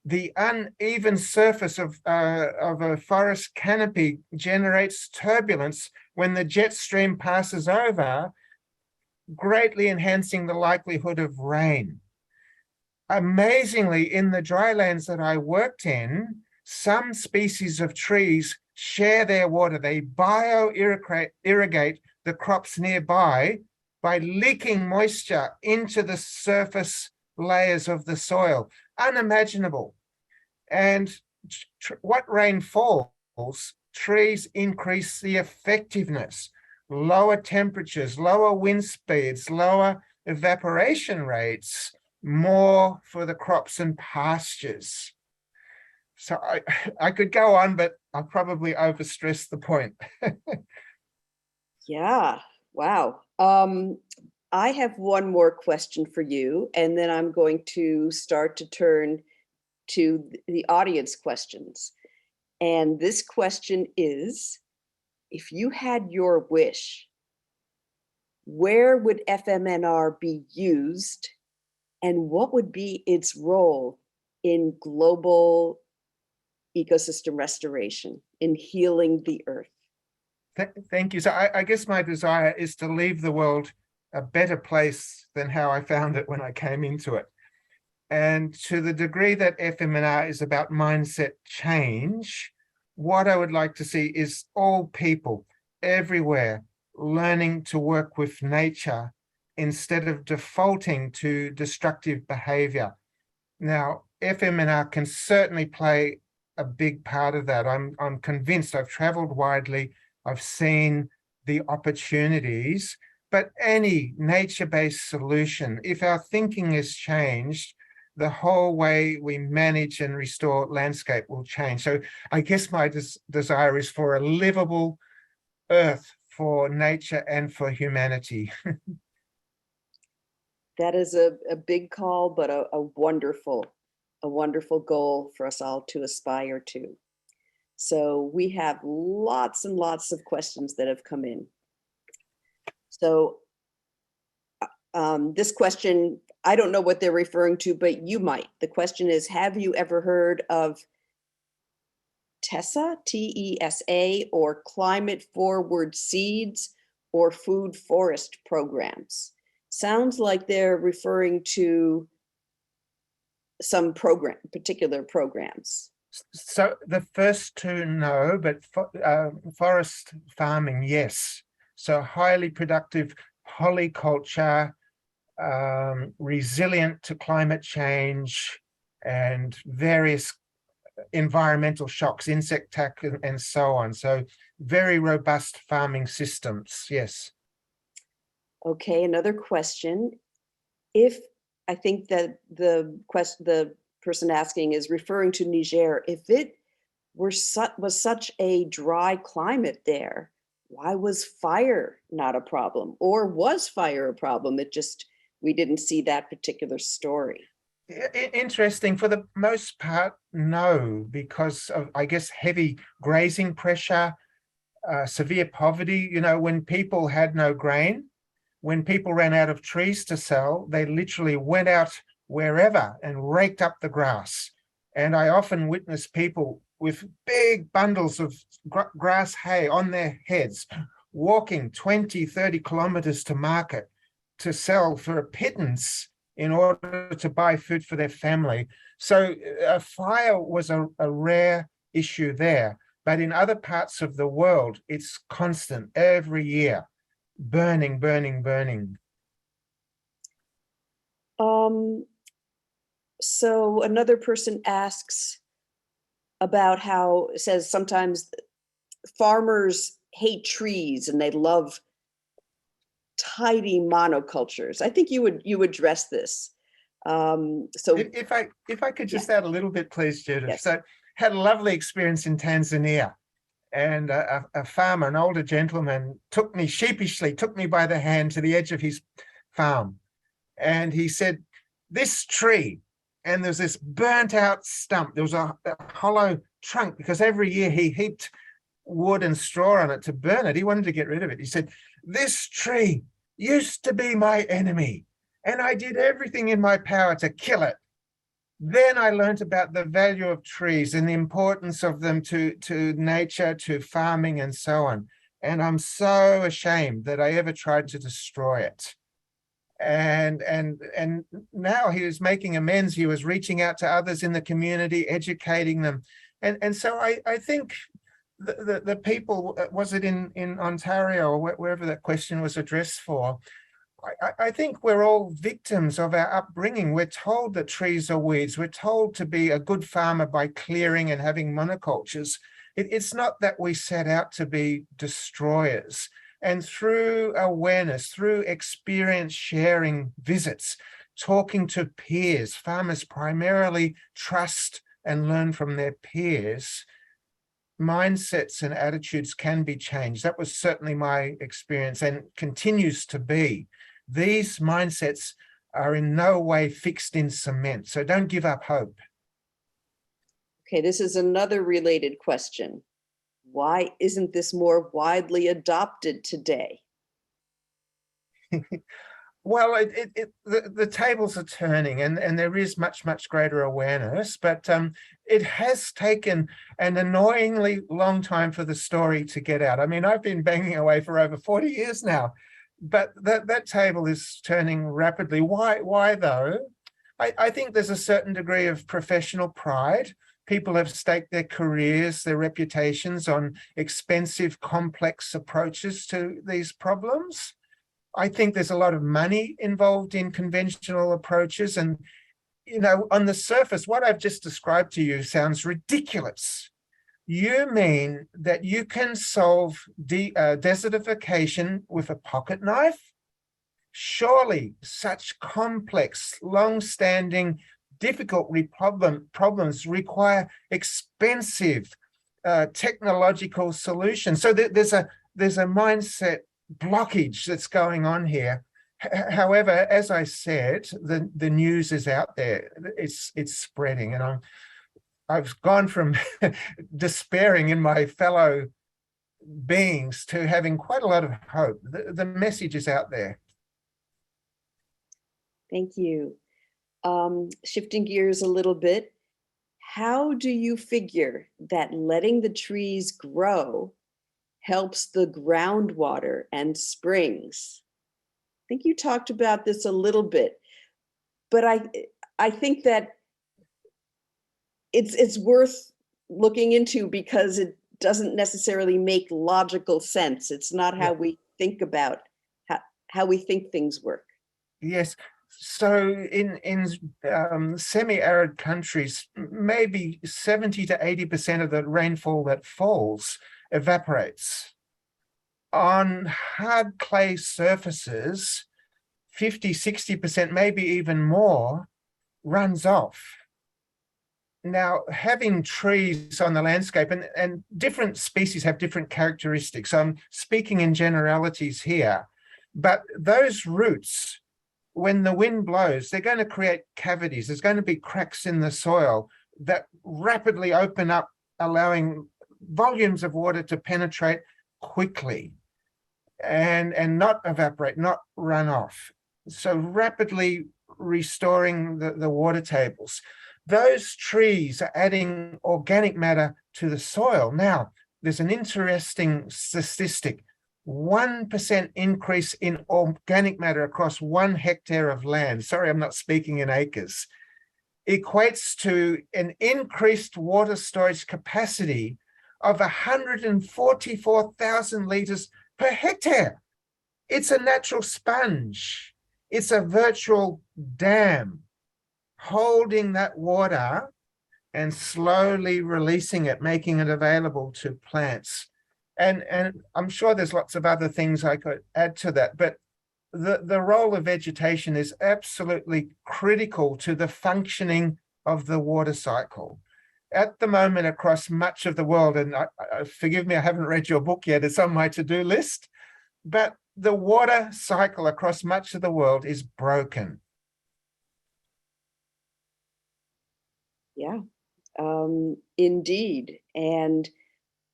The uneven surface of a forest canopy generates turbulence when the jet stream passes over, greatly enhancing the likelihood of rain. Amazingly, in the drylands that I worked in, some species of trees share their water. They bio-irrigate the crops nearby by leaking moisture into the surface layers of the soil. Unimaginable. And what rain falls, trees increase the effectiveness. Lower temperatures, lower wind speeds, lower evaporation rates more for the crops and pastures. So I could go on, but I'll probably overstress the point. Yeah, wow. I have one more question for you, and then I'm going to start to turn to the audience questions. And this question is, if you had your wish, where would FMNR be used, and what would be its role in global ecosystem restoration, in healing the earth? Thank you. So I guess my desire is to leave the world a better place than how I found it when I came into it. And to the degree that FMNR is about mindset change, what I would like to see is all people everywhere learning to work with nature instead of defaulting to destructive behavior. Now, FMNR can certainly play a big part of that. I'm convinced. I've traveled widely. I've seen the opportunities, but any nature-based solution, if our thinking is changed, the whole way we manage and restore landscape will change. So I guess my desire is for a livable earth for nature and for humanity. That is a big call, but a wonderful goal for us all to aspire to. So we have lots and lots of questions that have come in. So this question, I don't know what they're referring to, but you might. The question is, have you ever heard of TESA, T-E-S-A, or climate forward seeds or food forest programs? Sounds like they're referring to some particular programs. So the first two, no, but forest farming, yes. So highly productive polyculture, resilient to climate change and various environmental shocks, insect attack, and so on. So very robust farming systems, yes. Okay, another question. If I think that the person asking is referring to Niger, if it was such a dry climate there, why was fire not a problem? Or was fire a problem? It just, we didn't see that particular story. Interesting. For the most part, no, because of, I guess, heavy grazing pressure, severe poverty. You know, when people had no grain, when people ran out of trees to sell, they literally went out wherever and raked up the grass. And I often witness people with big bundles of grass hay on their heads, walking 20, 30 kilometers to market to sell for a pittance in order to buy food for their family. So fire was a rare issue there. But in other parts of the world, it's constant every year. Burning, burning, burning. So another person asks about how, says sometimes farmers hate trees and they love tidy monocultures. I think you would address this. So if I could just add a little bit, please, Judith. Yes. So had a lovely experience in Tanzania. And a farmer, an older gentleman, sheepishly took me by the hand to the edge of his farm. And he said, this tree, and there's this burnt out stump. There was a hollow trunk because every year he heaped wood and straw on it to burn it. He wanted to get rid of it. He said, this tree used to be my enemy, and I did everything in my power to kill it. Then I learned about the value of trees and the importance of them to nature, to farming, and so on. And I'm so ashamed that I ever tried to destroy it. And now he was making amends. He was reaching out to others in the community, educating them. And so I think the people, was it in Ontario or wherever that question was addressed for, I think we're all victims of our upbringing. We're told that trees are weeds. We're told to be a good farmer by clearing and having monocultures. It's not that we set out to be destroyers. And through awareness, through experience sharing visits talking to peers. Farmers primarily trust and learn from their peers. Mindsets and attitudes can be changed. That was certainly my experience and continues to be. These mindsets are in no way fixed in cement, so don't give up hope. Okay, this is another related question. Why isn't this more widely adopted today? Well, the tables are turning, and there is much greater awareness, but it has taken an annoyingly long time for the story to get out. I mean, I've been banging away for over 40 years now, but that table is turning rapidly. Why though? I think there's a certain degree of professional pride. People have staked their careers, their reputations on expensive, complex approaches to these problems. I think there's a lot of money involved in conventional approaches. And, on the surface, what I've just described to you sounds ridiculous. You mean that you can solve desertification with a pocket knife? Surely such complex, long-standing, difficult problems require expensive technological solutions. So there's a mindset blockage that's going on here. However, as I said, the news is out there. It's spreading, and I've gone from despairing in my fellow beings to having quite a lot of hope. The message is out there. Thank you. Shifting gears a little bit, how do you figure that letting the trees grow helps the groundwater and springs? I think you talked about this a little bit, but I think that it's worth looking into because it doesn't necessarily make logical sense. It's not how we think about how we think things work. Yes. So in semi-arid countries, maybe 70 to 80% of the rainfall that falls evaporates. On hard clay surfaces, 50, 60%, maybe even more, runs off. Now, having trees on the landscape, and different species have different characteristics. I'm speaking in generalities here, but those roots, when the wind blows, they're going to create cavities. There's going to be cracks in the soil that rapidly open up, allowing volumes of water to penetrate quickly and not evaporate, not run off. So rapidly restoring the water tables. Those trees are adding organic matter to the soil. Now, there's an interesting statistic. 1% increase in organic matter across 1 hectare of land, sorry, I'm not speaking in acres, equates to an increased water storage capacity of 144,000 litres per hectare. It's a natural sponge. It's a virtual dam holding that water and slowly releasing it, making it available to plants. And I'm sure there's lots of other things I could add to that, but the role of vegetation is absolutely critical to the functioning of the water cycle. At the moment, across much of the world, and forgive me, I haven't read your book yet, it's on my to-do list, but the water cycle across much of the world is broken. Yeah, indeed. And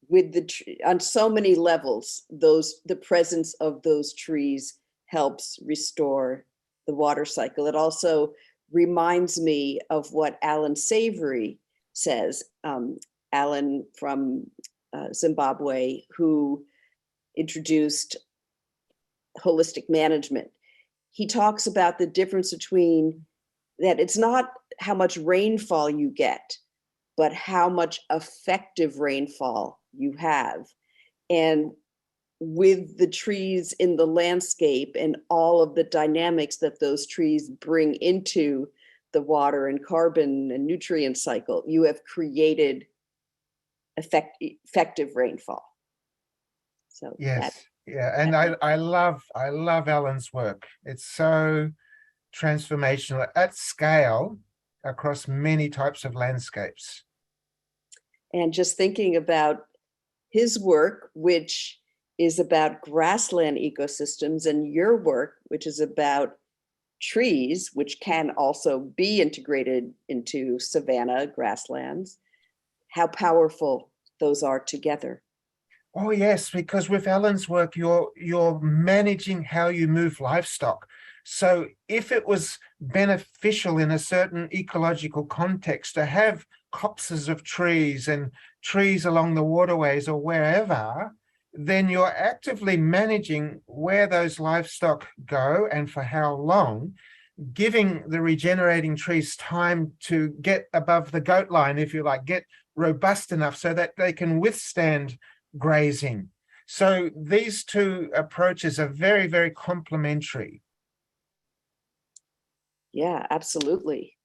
with on so many levels, the presence of those trees helps restore the water cycle. It also reminds me of what Alan Savory says, Alan from Zimbabwe, who introduced holistic management. He talks about the difference between that it's not how much rainfall you get, but how much effective rainfall you have. And with the trees in the landscape and all of the dynamics that those trees bring into the water and carbon and nutrient cycle, you have created effective rainfall. So yes, yeah, and I love Alan's work. It's so transformational at scale across many types of landscapes. And just thinking about his work, which is about grassland ecosystems, and your work, which is about trees, which can also be integrated into savanna grasslands, how powerful those are together. Oh yes, because with Alan's work, you're managing how you move livestock. So if it was beneficial in a certain ecological context to have copses of trees and trees along the waterways or wherever, then you're actively managing where those livestock go and for how long, giving the regenerating trees time to get above the goat line, if you like, get robust enough so that they can withstand grazing. So these two approaches are very, very complementary. Yeah, absolutely.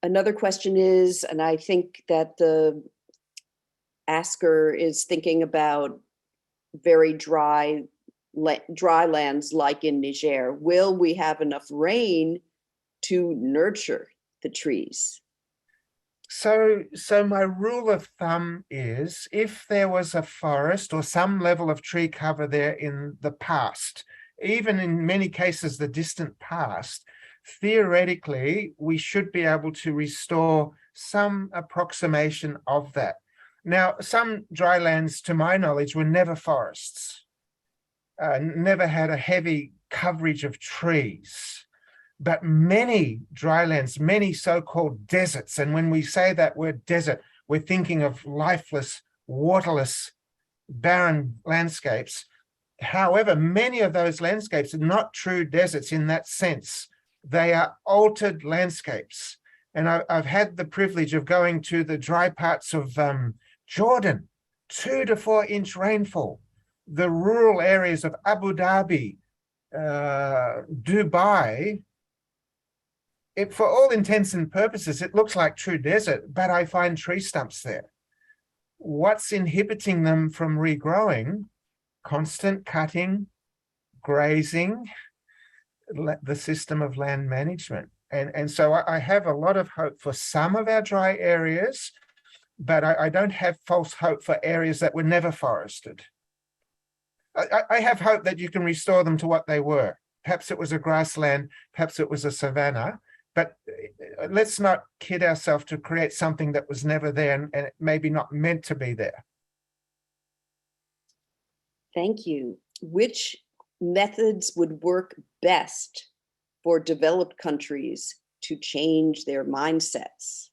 Another question is, and I think that the asker is thinking about very dry lands like in Niger. Will we have enough rain to nurture the trees? So my rule of thumb is if there was a forest or some level of tree cover there in the past, even in many cases the distant past, theoretically we should be able to restore some approximation of that. Now, some dry lands, to my knowledge, were never forests, never had a heavy coverage of trees. But many drylands, many so-called deserts, and when we say that word desert, we're thinking of lifeless, waterless, barren landscapes. However, many of those landscapes are not true deserts in that sense. They are altered landscapes. And I've had the privilege of going to the dry parts of Jordan, 2 to 4 inch rainfall, the rural areas of Abu Dhabi, Dubai. For all intents and purposes, it looks like true desert, but I find tree stumps there. What's inhibiting them from regrowing? Constant cutting, grazing, the system of land management. And so I have a lot of hope for some of our dry areas, but I don't have false hope for areas that were never forested. I have hope that you can restore them to what they were. Perhaps it was a grassland, perhaps it was a savanna, but let's not kid ourselves to create something that was never there and maybe not meant to be there. Thank you. Which methods would work best for developed countries to change their mindsets?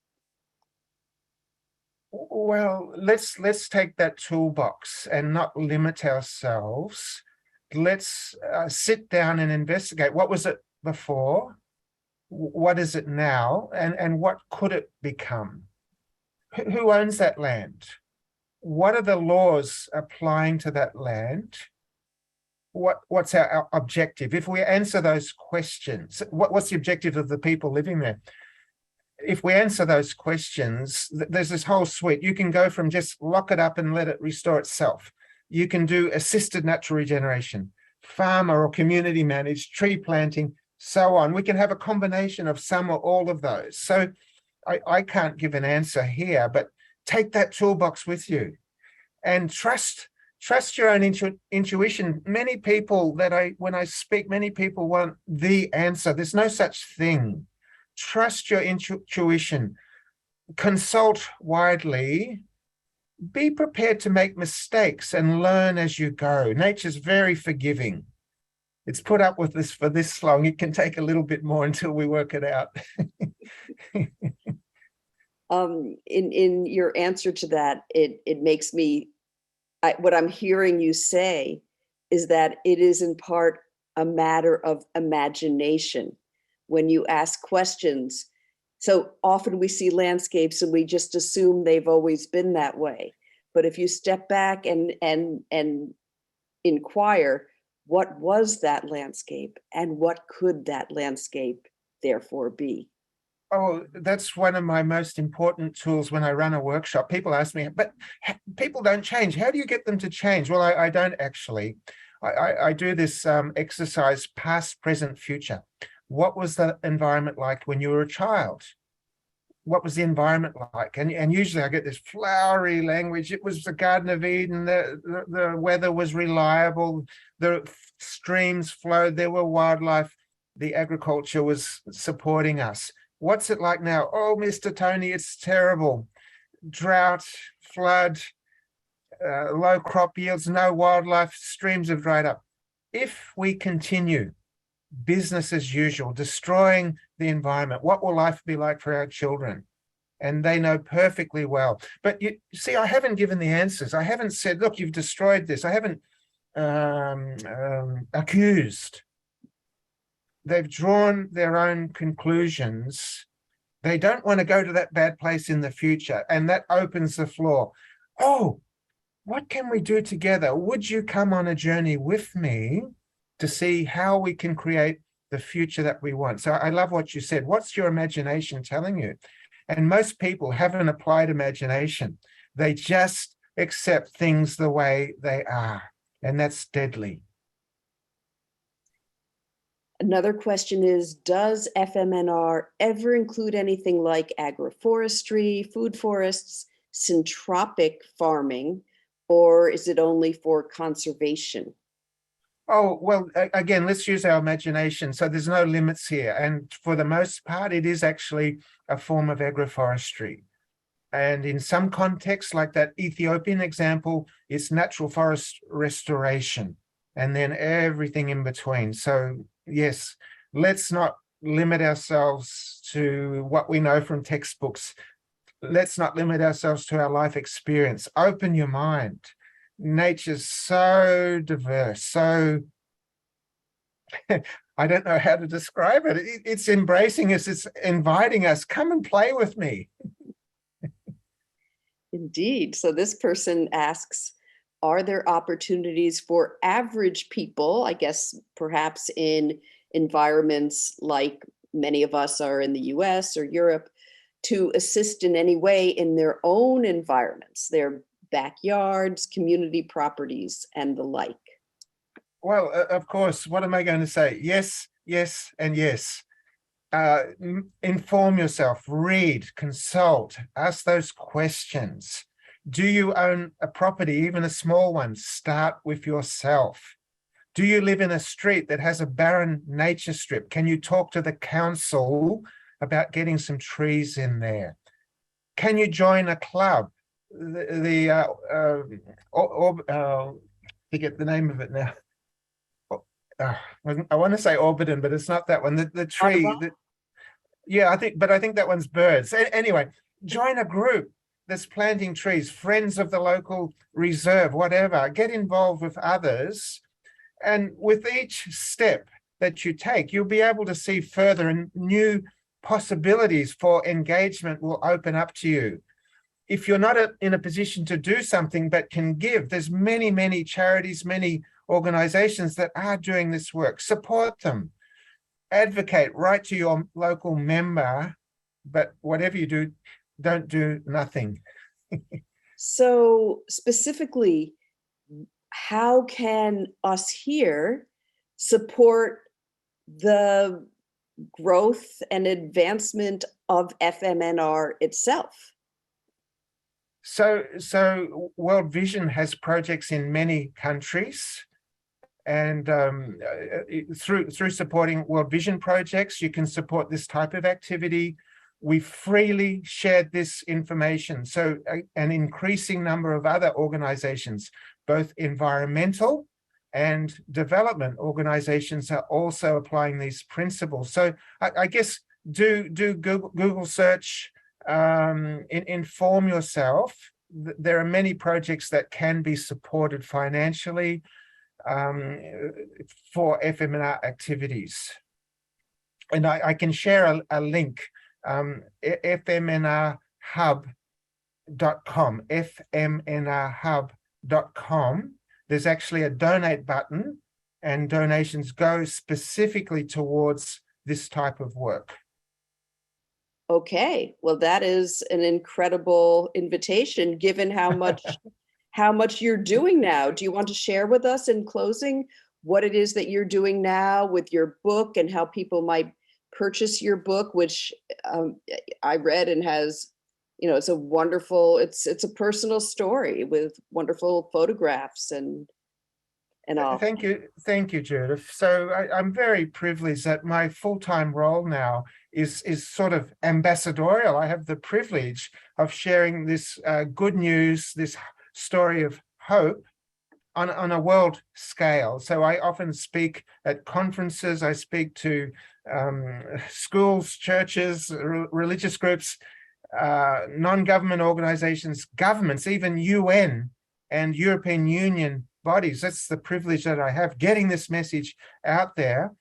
Well, let's take that toolbox and not limit ourselves. Let's sit down and investigate. What was it before? What is it now? And what could it become? Who owns that land? What are the laws applying to that land? What's our objective? If we answer those questions, what's the objective of the people living there? If we answer those questions, there's this whole suite. You can go from just lock it up and let it restore itself. You can do assisted natural regeneration, farmer or community managed, tree planting, so on. We can have a combination of some or all of those. So I can't give an answer here, but take that toolbox with you and trust your own intuition. Many people when I speak, many people want the answer. There's no such thing. Trust your intuition, consult widely, be prepared to make mistakes and learn as you go. Nature's very forgiving. It's put up with this for this long. It can take a little bit more until we work it out. In your answer to that, it makes me, what I'm hearing you say is that it is in part a matter of imagination. When you ask questions, so often we see landscapes and we just assume they've always been that way. But if you step back and inquire, what was that landscape and what could that landscape therefore be? Oh, that's one of my most important tools when I run a workshop. People ask me, but people don't change. How do you get them to change? Well, I don't actually. I do this exercise, past, present, future. what was the environment like when you were a child? What was the environment like? And usually I get this flowery language. It was the Garden of Eden. The weather was reliable. The streams flowed. There were wildlife. The agriculture was supporting us. What's it like now? Oh, Mr. Tony, it's terrible. Drought, flood, low crop yields, no wildlife, streams have dried up. If we continue business as usual, destroying the environment, what will life be like for our children? And they know perfectly well. But you see, I haven't given the answers. I haven't said, look, you've destroyed this. I haven't accused. They've drawn their own conclusions. They don't want to go to that bad place in the future. And that opens the floor. Oh, what can we do together? Would you come on a journey with me to see how we can create the future that we want? So I love what you said. What's your imagination telling you? And most people have an applied imagination. They just accept things the way they are. And that's deadly. Another question is, does FMNR ever include anything like agroforestry, food forests, syntropic farming, or is it only for conservation? Oh, well, again, let's use our imagination. So there's no limits here. And for the most part, it is actually a form of agroforestry. And in some contexts, like that Ethiopian example, it's natural forest restoration, and then everything in between. So yes, let's not limit ourselves to what we know from textbooks. Let's not limit ourselves to our life experience. Open your mind. Nature's so diverse, so I don't know how to describe it. It's embracing us, it's inviting us, come and play with me. Indeed. So this person asks, are there opportunities for average people, I guess perhaps in environments like many of us are in the US or Europe, to assist in any way in their own environments, their backyards, community properties, and the like? Well, of course, what am I going to say? Yes, yes, and yes. Inform yourself, read, consult, ask those questions. Do you own a property, even a small one? Start with yourself. Do you live in a street that has a barren nature strip? Can you talk to the council about getting some trees in there? Can you join a club? I forget the name of it now. I want to say Orbiton, but it's not that one. The tree. Yeah, I think that one's birds. Anyway, join a group that's planting trees, friends of the local reserve, whatever. Get involved with others. And with each step that you take, you'll be able to see further, and new possibilities for engagement will open up to you. If you're not in a position to do something but can give, there's many, many charities, many organizations that are doing this work. Support them. Advocate, write to your local member, but whatever you do, don't do nothing. So specifically, how can us here support the growth and advancement of FMNR itself? So World Vision has projects in many countries, and through supporting World Vision projects, you can support this type of activity. We freely shared this information. So an increasing number of other organizations, both environmental and development organizations, are also applying these principles. So I guess do Google search, inform yourself. There are many projects that can be supported financially for FMNR activities. And I can share a link, FMNRhub.com, FMNRhub.com. There's actually a donate button, and donations go specifically towards this type of work. Okay, well, that is an incredible invitation, given how much you're doing now. Do you want to share with us in closing what it is that you're doing now with your book, and how people might purchase your book, which I read and has, it's a wonderful, it's a personal story with wonderful photographs and all. Thank you, Judith. So I'm very privileged that my full-time role now is sort of ambassadorial. I have the privilege of sharing this good news, this story of hope on a world scale. So I often speak at conferences. I speak to schools, churches, religious groups, non-government organizations, governments, even UN and European Union bodies. That's the privilege that I have, getting this message out there.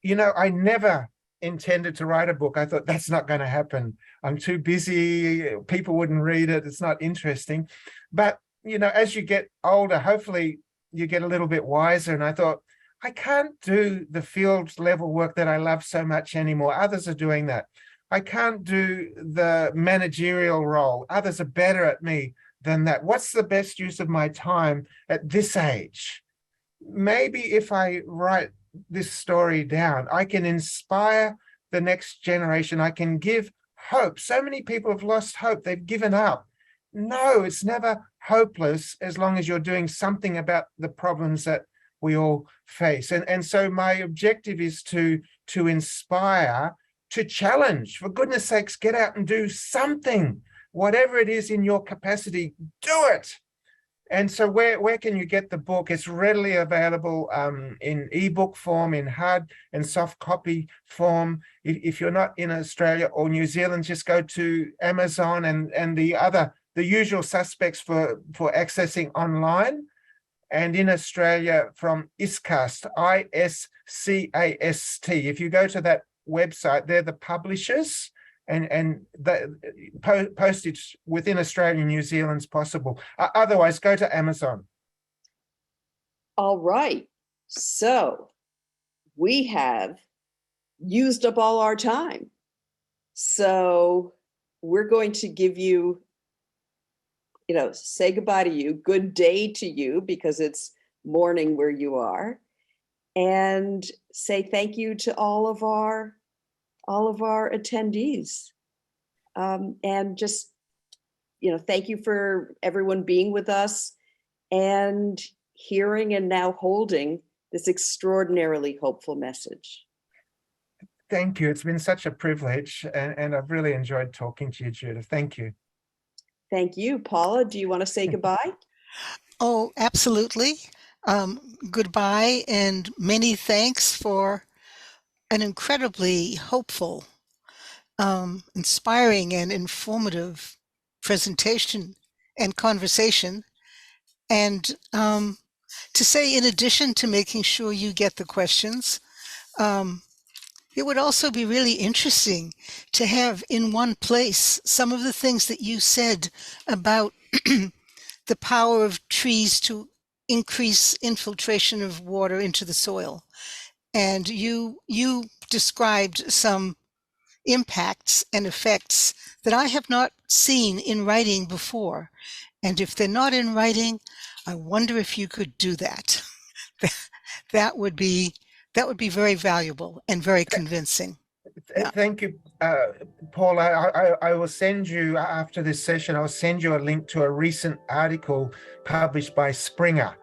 I never intended to write a book. I thought that's not going to happen. I'm too busy. People wouldn't read it. It's not interesting. But, as you get older, hopefully you get a little bit wiser. And I thought, I can't do the field level work that I love so much anymore. Others are doing that. I can't do the managerial role. Others are better at me than that. What's the best use of my time at this age? Maybe if I write this story down, I can inspire the next generation. I can give hope. So many people have lost hope. They've given up. No, it's never hopeless as long as you're doing something about the problems that we all face. And so my objective is to inspire, to challenge. For goodness sakes, get out and do something. Whatever it is in your capacity, do it. And so where can you get the book? It's readily available in ebook form, in hard and soft copy form. If you're not in Australia or New Zealand, just go to Amazon and the usual suspects for accessing online. And in Australia from ISCAST, ISCAST. If you go to that website, they're the publishers. And the postage within Australia and New Zealand's possible. Otherwise, go to Amazon. All right. So we have used up all our time. So we're going to give you, say goodbye to you, good day to you, because it's morning where you are, and say thank you to all of our attendees. And just, thank you for everyone being with us and hearing and now holding this extraordinarily hopeful message. Thank you. It's been such a privilege, and I've really enjoyed talking to you, Judith. Thank you. Thank you. Paula, do you want to say goodbye? Oh, absolutely. Goodbye, and many thanks for an incredibly hopeful, inspiring and informative presentation and conversation. And to say, in addition to making sure you get the questions, it would also be really interesting to have in one place some of the things that you said about the power of trees to increase infiltration of water into the soil. And you described some impacts and effects that I have not seen in writing before. And if they're not in writing, I wonder if you could do that. That would be very valuable and very convincing. Yeah. Thank you, Paula. I will send you, after this session, I'll send you a link to a recent article published by Springer.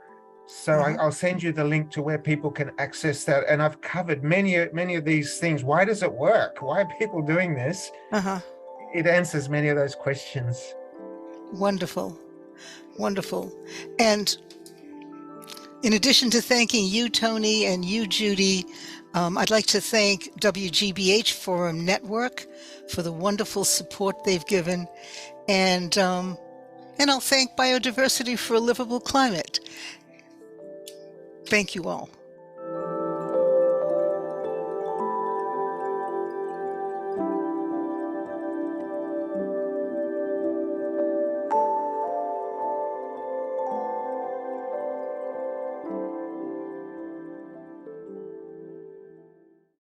So I'll send you the link to where people can access that. And I've covered many of these things. Why does it work? Why are people doing this? It answers many of those questions. Wonderful. Wonderful. And in addition to thanking you, Tony, and you, Judy, I'd like to thank WGBH Forum Network for the wonderful support they've given. And I'll thank Biodiversity for a Livable Climate. Thank you all.